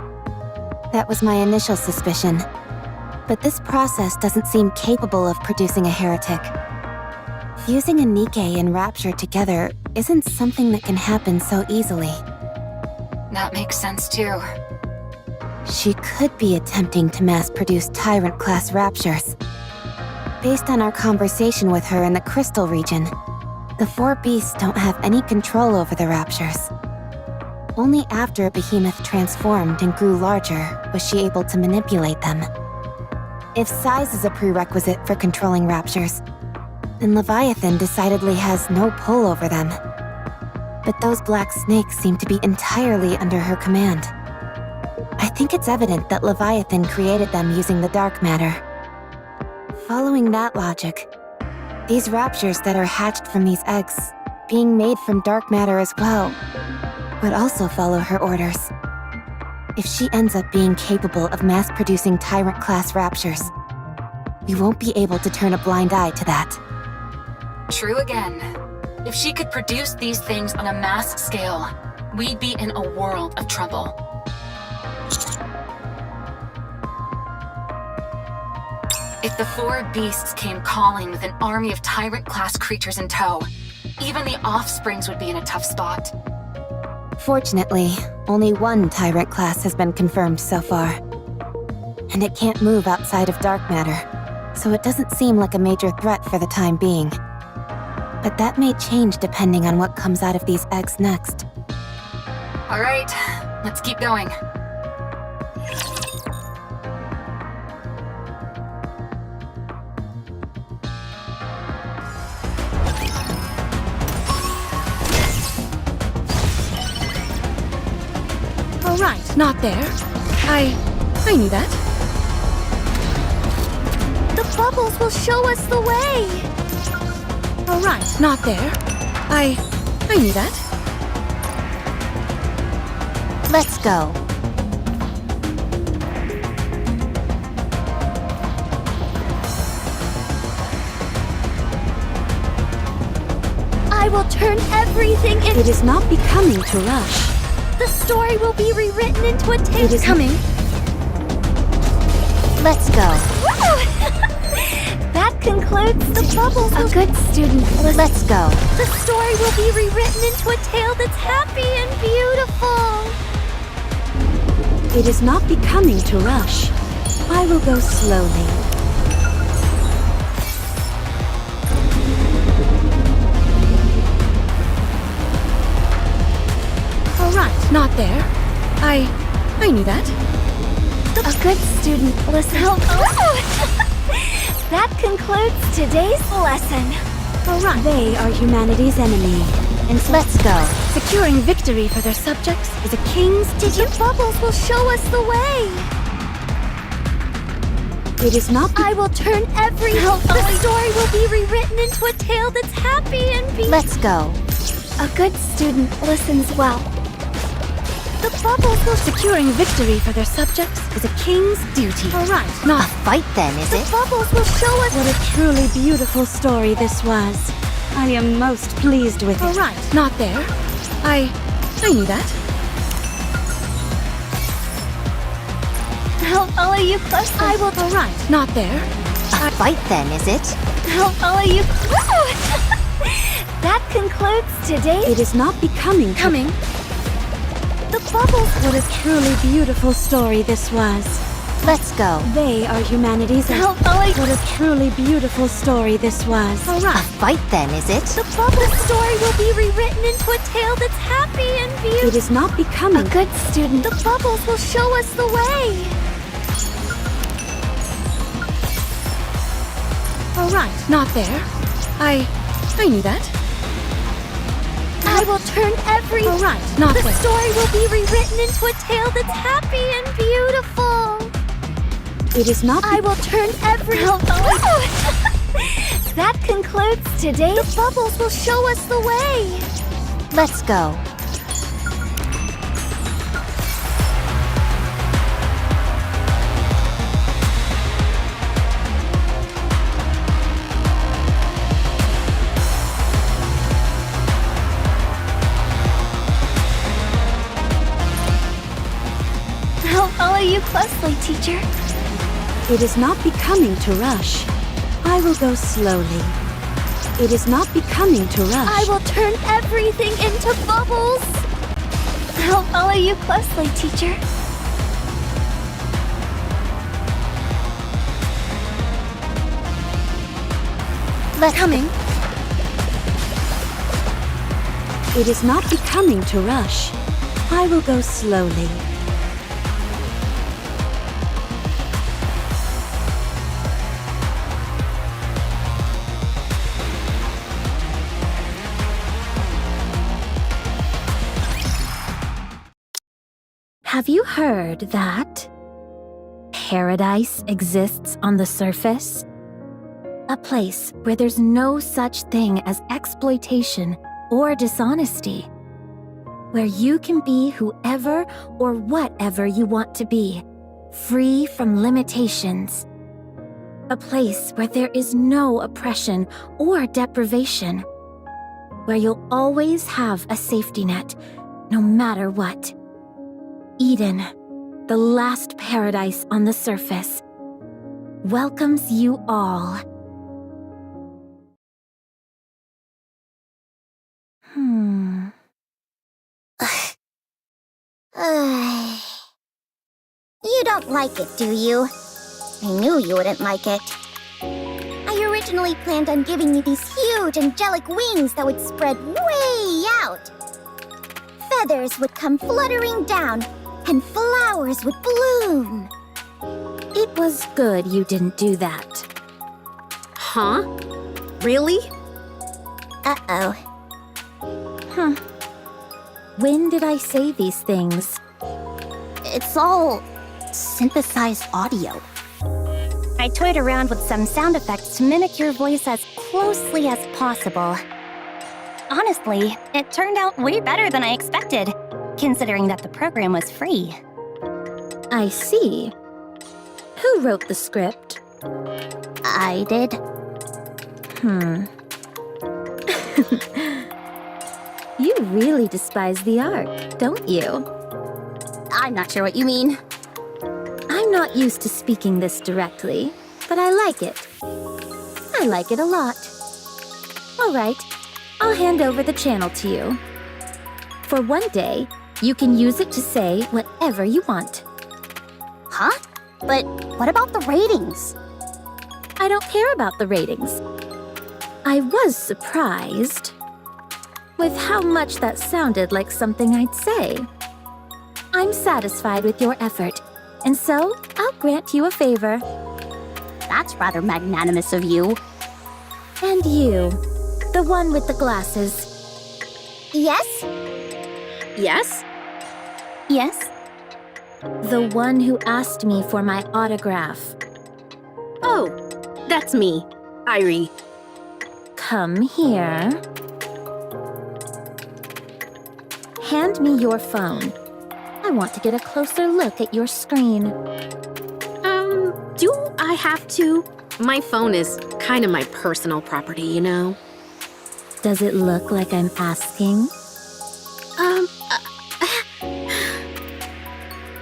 That was my initial suspicion. But this process doesn't seem capable of producing a heretic. Fusing a Nikke and Rapture together isn't something that can happen so easily. That makes sense too. She could be attempting to mass-produce Tyrant-class Raptures. Based on our conversation with her in the Crystal region, the four beasts don't have any control over the Raptures. Only after a behemoth transformed and grew larger was she able to manipulate them. If size is a prerequisite for controlling Raptures, then Leviathan decidedly has no pull over them. But those black snakes seem to be entirely under her command. I think it's evident that Leviathan created them using the dark matter. Following that logic, these raptures that are hatched from these eggs, being made from dark matter as well, would also follow her orders. If she ends up being capable of mass-producing Tyrant-class raptures, we won't be able to turn a blind eye to that. True again. If she could produce these things on a mass scale, we'd be in a world of trouble. If the four beasts came calling with an army of Tyrant-class creatures in tow, even the offsprings would be in a tough spot. Fortunately, only one Tyrant class has been confirmed so far. And it can't move outside of dark matter, so it doesn't seem like a major threat for the time being. But that may change depending on what comes out of these eggs next. All right, let's keep going. All right, not there. I knew that. The bubbles will show us the way. All right, not there. I knew that. Let's go. I will turn everything into... It is not becoming to rush. The story will be rewritten into a tale. It is Coming. Let's go. That concludes the bubbles. A good student. Let's go. The story will be rewritten into a tale that's happy and beautiful. It is not becoming to rush. I will go slowly. not there. I knew that. A good student listens. That concludes today's lesson. All right. They are humanity's enemy. And let's go. Securing victory for their subjects is a king's duty. The bubbles will show us the way. It is not. I will turn every. The story will be rewritten into a tale that's happy and beautiful. Let's go. A good student listens well. The bubbles will. Securing victory for their subjects is a king's duty. All right. Not a fight then, is it? The bubbles will show us. What a truly beautiful story this was. I am most pleased with All it. right. Not there. I knew that. I'll follow you closely. All right. Not there. A fight then, is it? I'll follow you. That concludes today's. It is not becoming. Coming. The bubbles. What a truly beautiful story this was. Let's go. They are humanity's enemy. I'll follow you. What a truly beautiful story this was. All A right. fight then, is it? The bubble story will be rewritten into a tale that's happy and beautiful. It is not becoming. A good student. The bubbles will show us the way. All right. Not there. I knew that. I will turn every. All right. Not The there. story will be rewritten into a tale that's happy and beautiful. It is not. I will turn every. That concludes today's. The bubbles will show us the way. Let's go. I'll follow you closely, teacher. It is not becoming to rush. I will go slowly. It is not becoming to rush. I will turn everything into bubbles. I'll follow you closely, teacher. Coming. It is not becoming to rush. I will go slowly. Have you heard that paradise exists on the surface? A place where there's no such thing as exploitation or dishonesty. Where you can be whoever or whatever you want to be, free from limitations. A place where there is no oppression or deprivation. Where you'll always have a safety net, no matter what. Eden, the last paradise on the surface, welcomes you all. You don't like it, do you? I knew you wouldn't like it. I originally planned on giving you these huge angelic wings that would spread way out. Feathers would come fluttering down, and flowers would bloom. It was good you didn't do that. Huh? Really? Uh-oh. When did I say these things? It's all synthesized audio. I toyed around with some sound effects to mimic your voice as closely as possible. Honestly, it turned out way better than I expected, considering that the program was free. I see. Who wrote the script? I did. You really despise the art, don't you? I'm not sure what you mean. I'm not used to speaking this directly, but I like it. I like it a lot. All right, I'll hand over the channel to you. For one day, you can use it to say whatever you want. Huh? But what about the ratings? I don't care about the ratings. I was surprised with how much that sounded like something I'd say. I'm satisfied with your effort, and so I'll grant you a favor. That's rather magnanimous of you. And you, the one with the glasses. Yes? Yes? Yes? The one who asked me for my autograph. Oh, that's me, Irie. Come here. Hand me your phone. I want to get a closer look at your screen. Do I have to? My phone is kind of my personal property, you know? Does it look like I'm asking?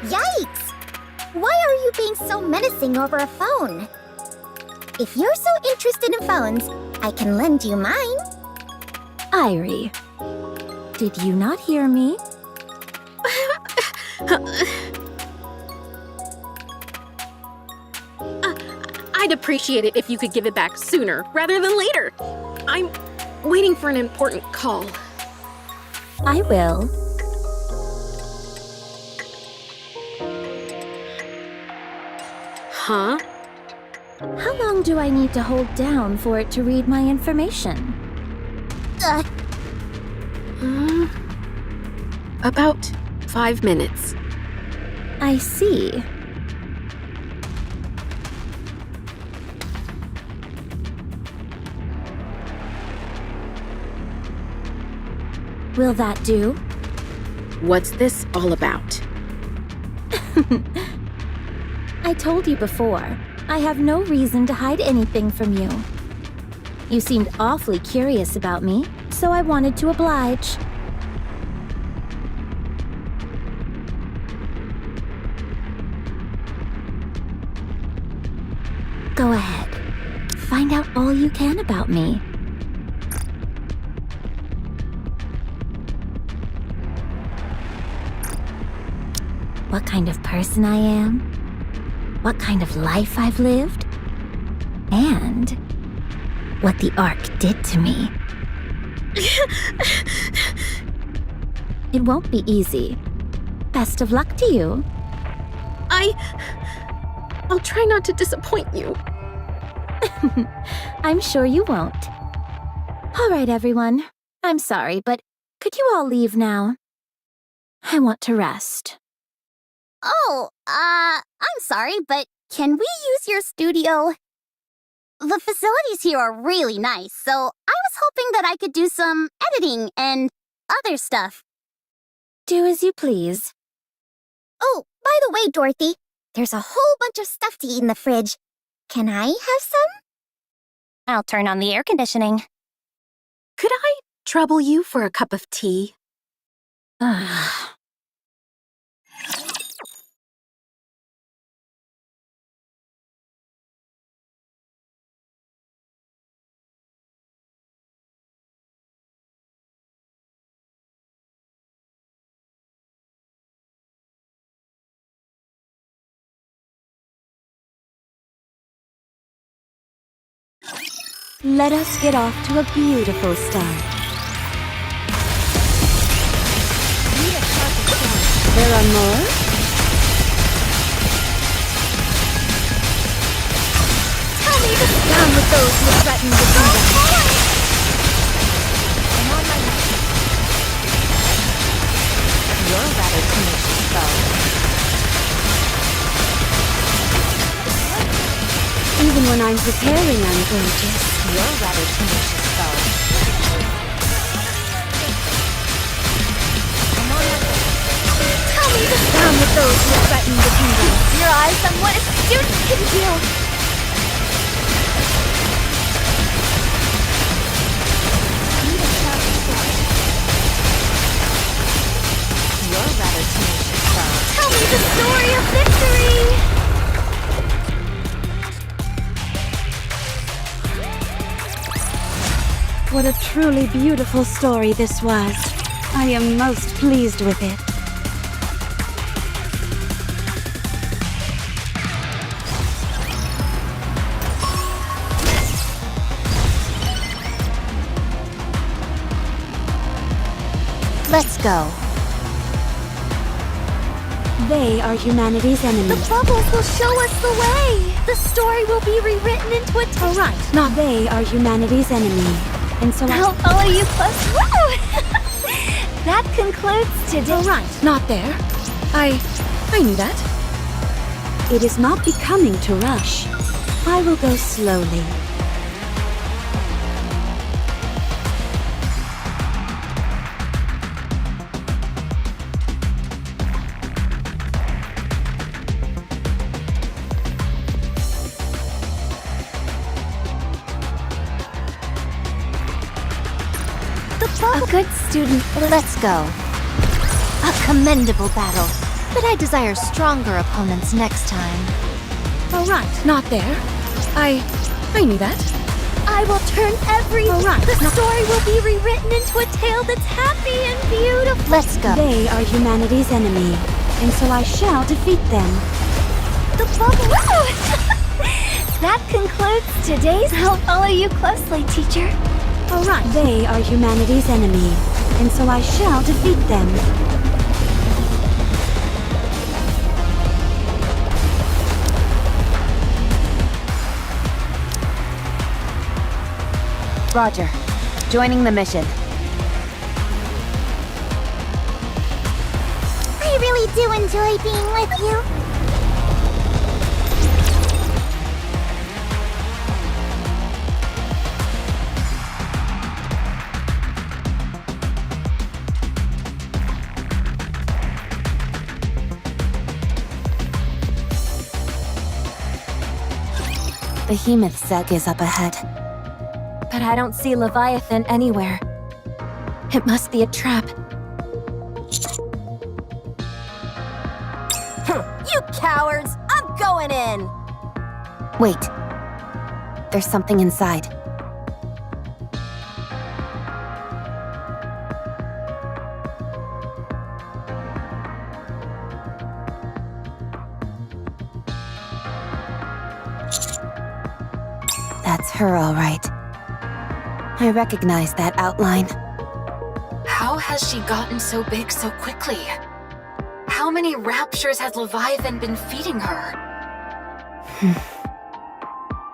Yikes! Why are you being so menacing over a phone? If you're so interested in phones, I can lend you mine. Irie, did you not hear me? I'd appreciate it if you could give it back sooner rather than later. I'm waiting for an important call. I will. Huh? How long do I need to hold down for it to read my information? About 5 minutes. I see. Will that do? What's this all about? I told you before, I have no reason to hide anything from you. You seemed awfully curious about me, so I wanted to oblige. Go ahead. Find out all you can about me. What kind of person I am, what kind of life I've lived, and what the Ark did to me. It won't be easy. Best of luck to you. I'll try not to disappoint you. I'm sure you won't. All right, everyone. I'm sorry, but could you all leave now? I want to rest. Oh, I'm sorry, but can we use your studio? The facilities here are really nice, so I was hoping that I could do some editing and other stuff. Do as you please. Oh, by the way, Dorothy, there's a whole bunch of stuff to eat in the fridge. Can I have some? I'll turn on the air conditioning. Could I trouble you for a cup of tea? Let us get off to a beautiful start. There are more? Tell me the Down with those who threaten the kingdom. I'm on my way. You're rather tenacious, though. Even when I'm preparing, I'm gorgeous. You're rather tenacious, though. I'm on my way. Tell me the Down with those who threaten the kingdom. your eyes on what a student can do. You're rather tenacious, though. Tell me the story of victory. What a truly beautiful story this was. I am most pleased with it. Let's go. They are humanity's enemy. The bubbles will show us the way. The story will be rewritten into a tale. Alright, not they are humanity's enemy. And so I'll follow you close. Woo! That concludes today. Alright, not there. I knew that. it is not becoming to rush. I will go slowly. A good student, let's go. A commendable battle, but I desire stronger opponents next time. Alright, not there. I knew that. I will turn every... The story will be rewritten into a tale that's happy and beautiful. Let's go. They are humanity's enemy, and so I shall defeat them. The bubble... That concludes today's... I'll follow you closely, teacher. Alright, they are humanity's enemy, and so I shall defeat them. Roger. Joining the mission. I really do enjoy being with you. Behemoth Zeg is up ahead. But I don't see Leviathan anywhere. It must be a trap. You cowards! I'm going in! Wait. There's something inside. That's her, all right. I recognize that outline. How has she gotten so big so quickly? How many raptures has Leviathan been feeding her?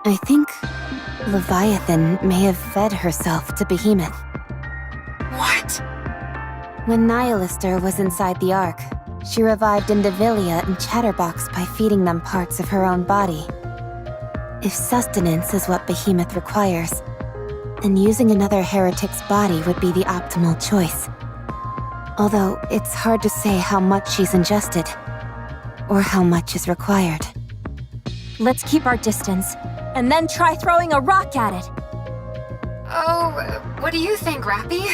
I think Leviathan may have fed herself to Behemoth. What? When Nihilister was inside the Ark, she revived Indivilia and Chatterbox by feeding them parts of her own body. If sustenance is what Behemoth requires, then using another heretic's body would be the optimal choice. Although, it's hard to say how much she's ingested, or how much is required. Let's keep our distance, and then try throwing a rock at it. Oh, what do you think, Rappy?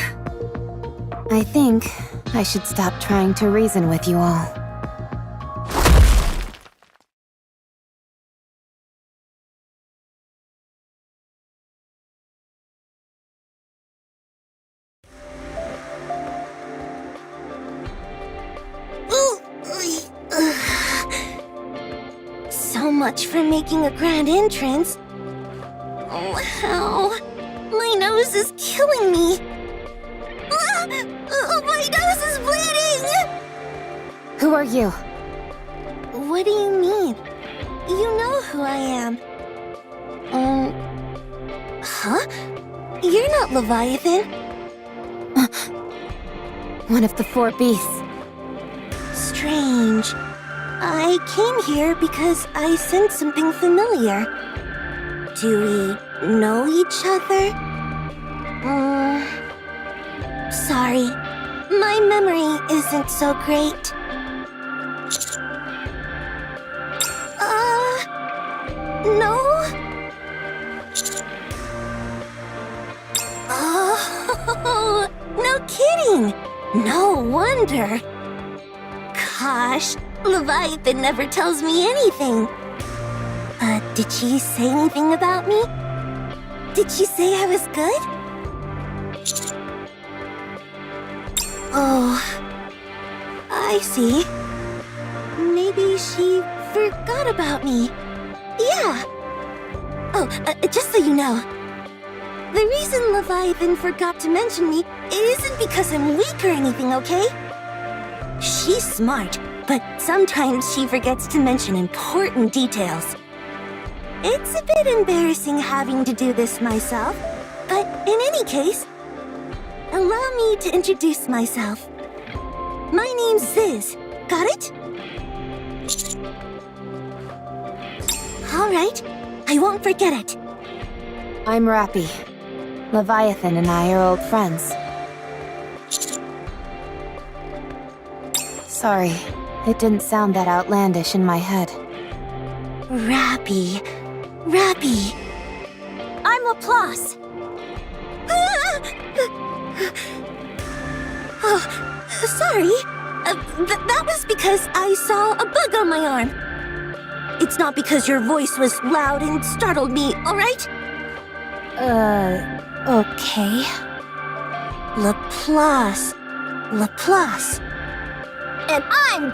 I think I should stop trying to reason with you all. So much for making a grand entrance. Oh, how? My nose is killing me. My nose is bleeding! Who are you? What do you mean? You know who I am. Huh? You're not Leviathan. One of the four beasts. Strange. I came here because I sensed something familiar. Do we know each other? Sorry. My memory isn't so great. No? Oh, no kidding! No wonder. Gosh, Leviathan never tells me anything. Did she say anything about me? Did she say I was good? Oh, I see. Maybe she forgot about me. Yeah. Oh, just so you know, the reason Leviathan forgot to mention me isn't because I'm weak or anything, okay? She's smart, but sometimes she forgets to mention important details. It's a bit embarrassing having to do this myself, but in any case, allow me to introduce myself. My name's Ziz. Got it? All right, I won't forget it. I'm Rappy. Leviathan and I are old friends. Sorry, it didn't sound that outlandish in my head. Rappy. Rappy. I'm Laplace. Oh, sorry. That was because I saw a bug on my arm. It's not because your voice was loud and startled me, alright? Okay. Laplace. Laplace. And I'm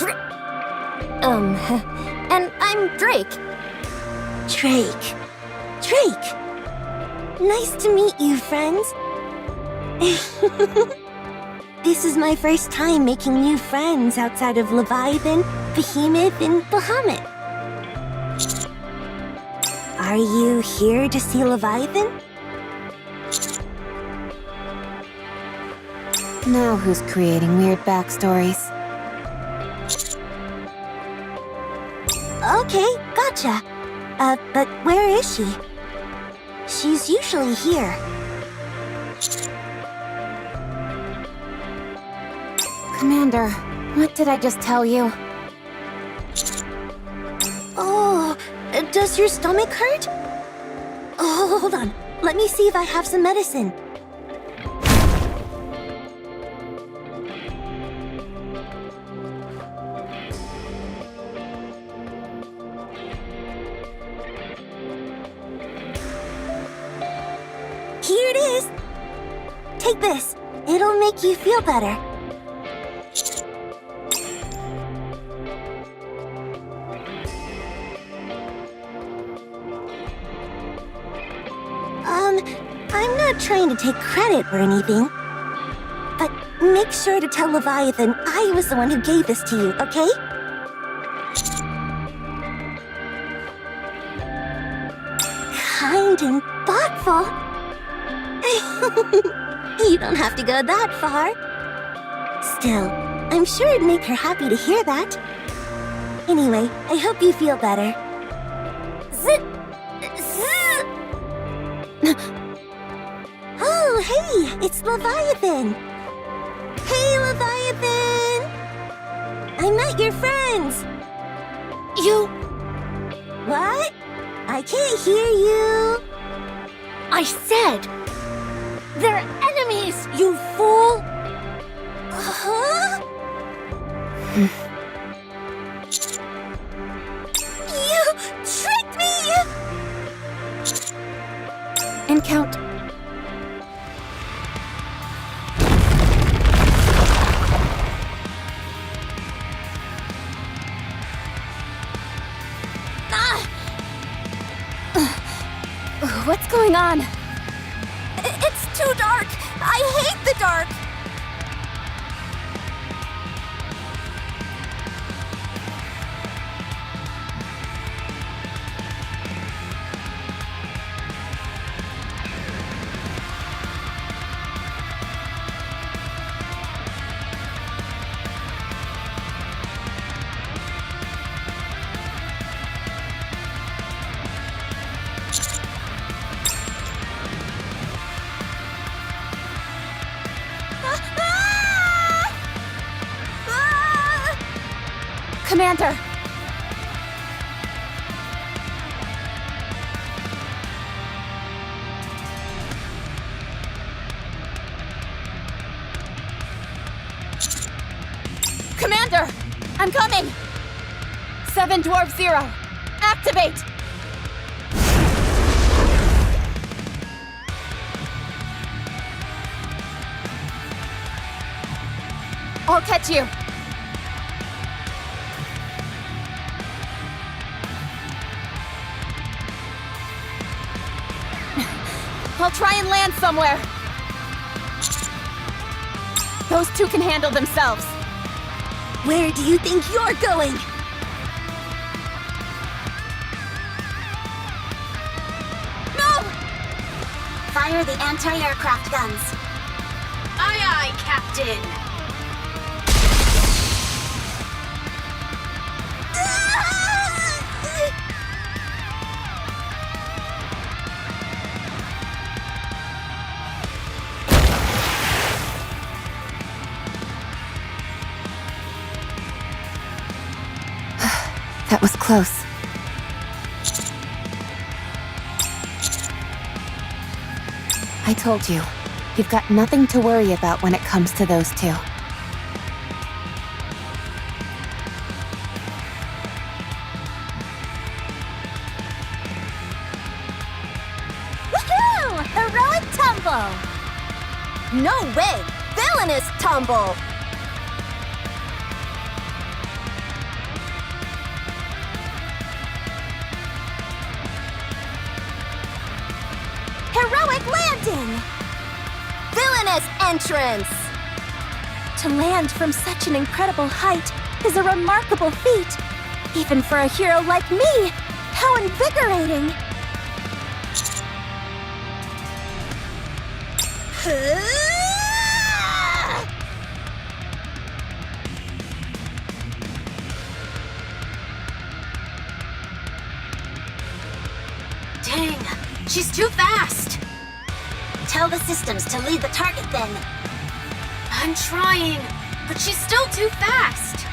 and I'm Drake. Drake. Drake. Nice to meet you, friends. This is my first time making new friends outside of Leviathan, Behemoth, and Bahamut. Are you here to see Leviathan? Now who's creating weird backstories? Okay, gotcha. But where is she? She's usually here. Commander, what did I just tell you? Oh, does your stomach hurt? Oh, hold on. Let me see if I have some medicine. Here it is. Take this. It'll make you feel better. I'm not trying to take credit or anything. But make sure to tell Leviathan I was the one who gave this to you, okay? Kind and thoughtful. You don't have to go that far. Still, I'm sure it'd make her happy to hear that. Anyway, I hope you feel better. Oh, hey, it's Leviathan. Hey, Leviathan! I met your friends. You... What? I can't hear you. I said... They're enemies, you fool! Huh? You tricked me! And count. What's going on? It's too dark. I hate the dark. Commander! Commander! I'm coming! 7 Dwarf 0. Activate! I'll catch you! I'll try and land somewhere. Those two can handle themselves. Where do you think you're going? No! Fire the anti-aircraft guns. Aye, aye, Captain. That was close. I told you, you've got nothing to worry about when it comes to those two. Woohoo! Heroic tumble! No way! Villainous tumble! Heroic landing! Villainous entrance! To land from such an incredible height is a remarkable feat. Even for a hero like me! How invigorating! Dang, she's too fast. Tell the systems to lead the target then. I'm trying, but she's still too fast.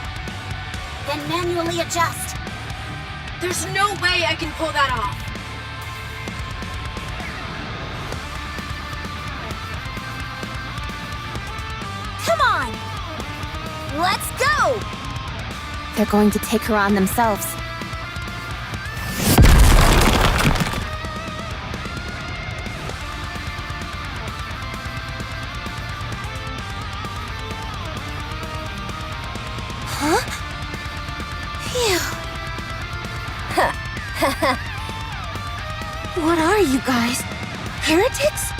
Then manually adjust. There's no way I can pull that off. Come on! Let's go! They're going to take her on themselves. Huh? Phew. What are you guys? Heretics?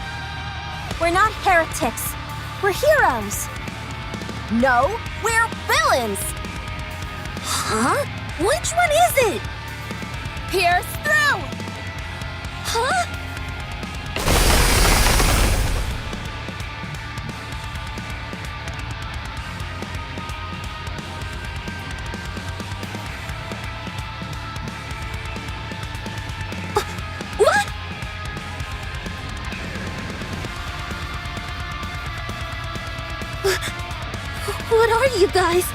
We're not heretics. We're heroes. No, we're villains. Huh? Which one is it? Pierce through! Huh? What? What are you guys?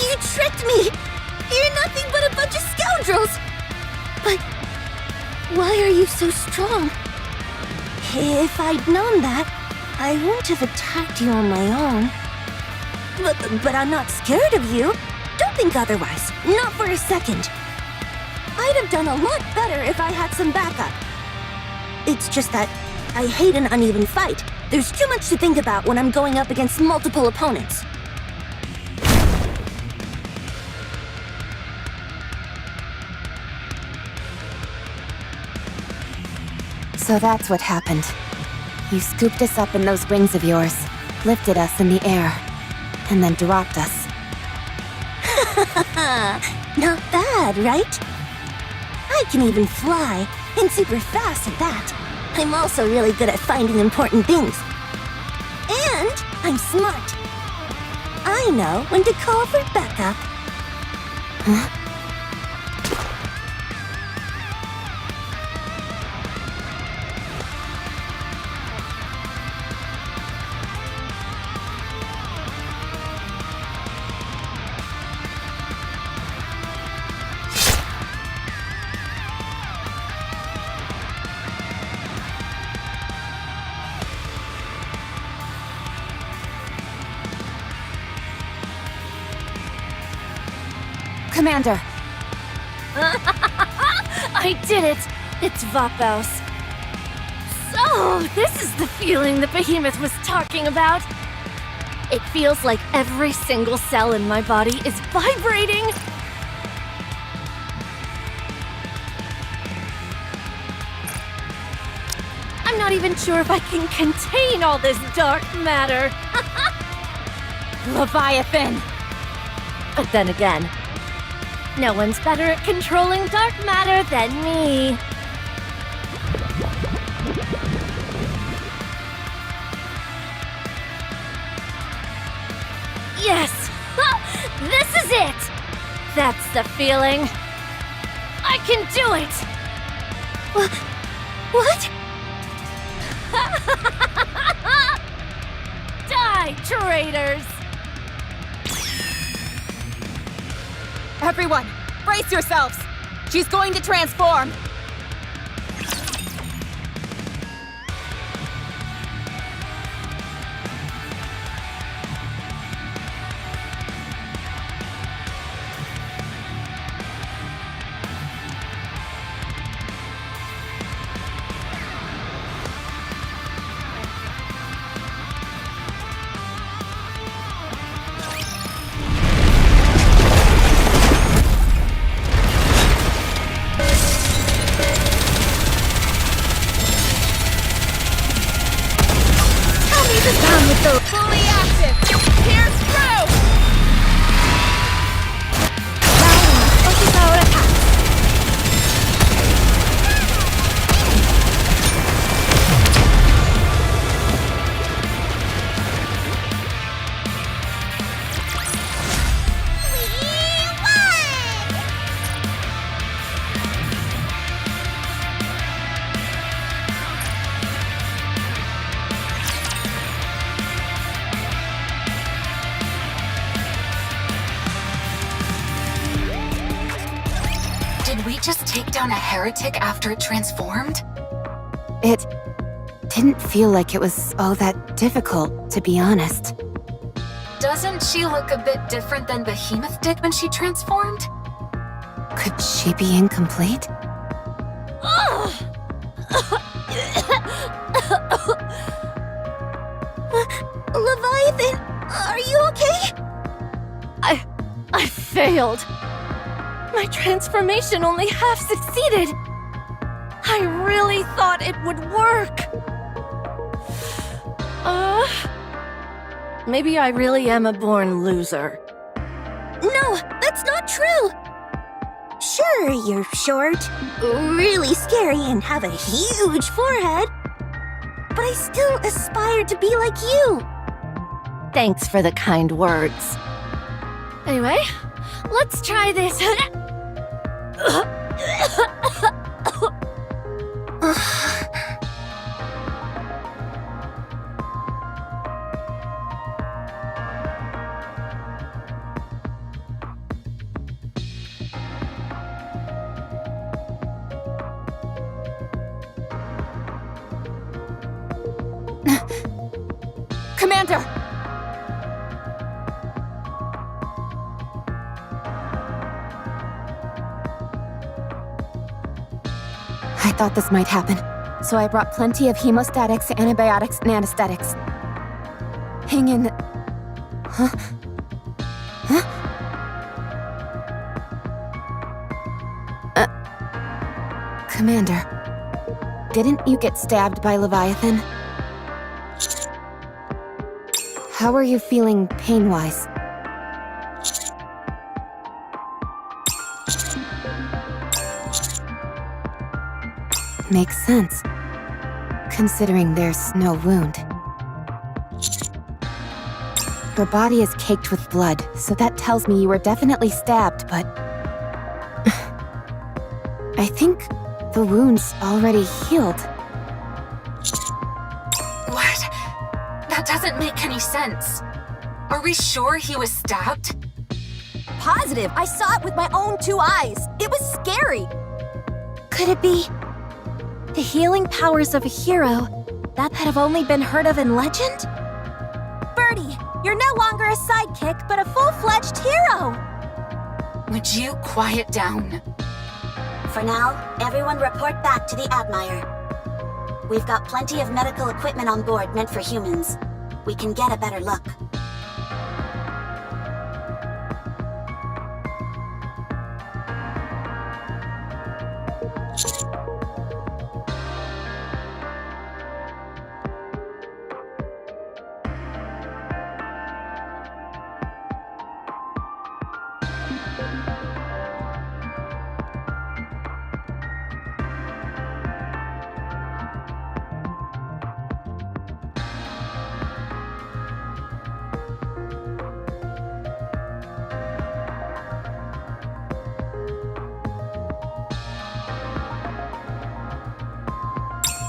You tricked me! You're nothing but a bunch of scoundrels! But why are you so strong? If I'd known that, I wouldn't have attacked you on my own. But I'm not scared of you. Don't think otherwise. Not for a second. I'd have done a lot better if I had some backup. It's just that I hate an uneven fight. There's too much to think about when I'm going up against multiple opponents. So that's what happened. You scooped us up in those wings of yours, lifted us in the air, and then dropped us. Not bad, right? I can even fly, and super fast at that. I'm also really good at finding important things. And I'm smart. I know when to call for backup. Huh? Commander! I did it! It's Vapos. So, this is the feeling the behemoth was talking about. It feels like every single cell in my body is vibrating. I'm not even sure if I can contain all this dark matter. Leviathan! But then again, no one's better at controlling dark matter than me. Yes! This is it! That's the feeling. I can do it! What? Die, traitors! Everyone, brace yourselves! She's going to transform! Fully active! Pierce through! Did we just take down a heretic after it transformed? It didn't feel like it was all that difficult, to be honest. Doesn't she look a bit different than Behemoth did when she transformed? Could she be incomplete? Leviathan, are you okay? I failed. My transformation only half succeeded. I really thought it would work. Maybe I really am a born loser. No, that's not true. Sure, you're short, really scary, and have a huge forehead. But I still aspire to be like you. Thanks for the kind words. Anyway, let's try this. Commander! I thought this might happen, so I brought plenty of hemostatics, antibiotics, and anesthetics. Hang in. Huh? Huh? Commander, didn't you get stabbed by Leviathan? How are you feeling pain-wise? Makes sense, considering there's no wound. Your body is caked with blood, so that tells me you were definitely stabbed, but... I think the wound's already healed. What? That doesn't make any sense. Are we sure he was stabbed? Positive! I saw it with my own 2 eyes! It was scary! Could it be the healing powers of a hero that have only been heard of in legend? Birdie, you're no longer a sidekick, but a full-fledged hero! Would you quiet down? For now, everyone report back to the Admire. We've got plenty of medical equipment on board meant for humans. We can get a better look.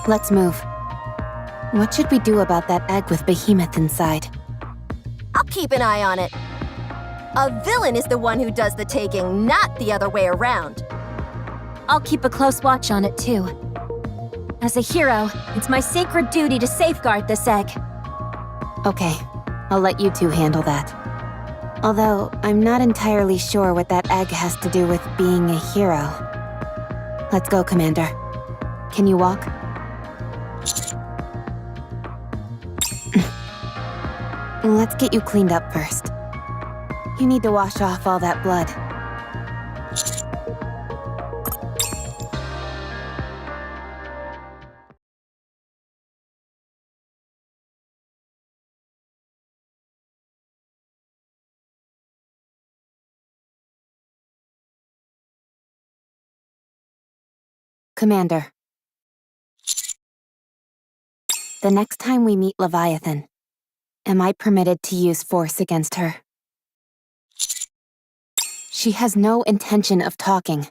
Let's move. What should we do about that egg with Behemoth inside? I'll keep an eye on it. A villain is the one who does the taking, not the other way around. I'll keep a close watch on it too. As a hero, it's my sacred duty to safeguard this egg. Okay, I'll let you two handle that. Although, I'm not entirely sure what that egg has to do with being a hero. Let's go, Commander. Can you walk? Let's get you cleaned up first. You need to wash off all that blood. Commander. The next time we meet Leviathan, am I permitted to use force against her? She has no intention of talking.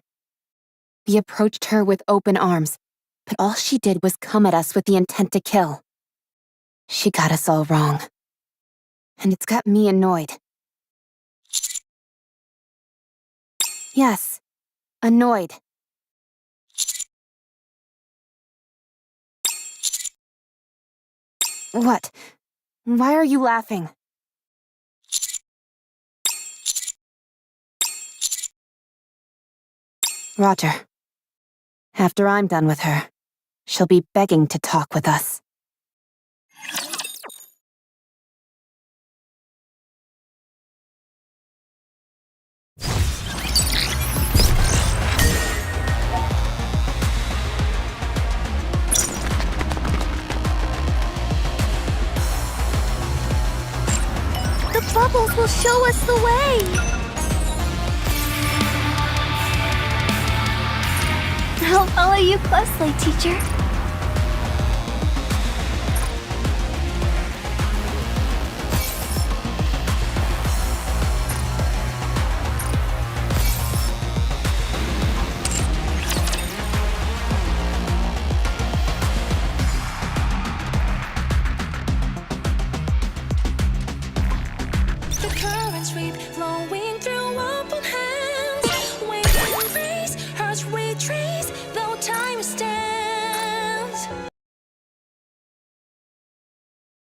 We approached her with open arms, but all she did was come at us with the intent to kill. She got us all wrong. And it's got me annoyed. Yes, annoyed. What? Why are you laughing? Roger. After I'm done with her, she'll be begging to talk with us. The bubbles will show us the way! I'll follow you closely, teacher. The current sweep flowing through open hands. Wind and breeze, hearts retrace, though time stands.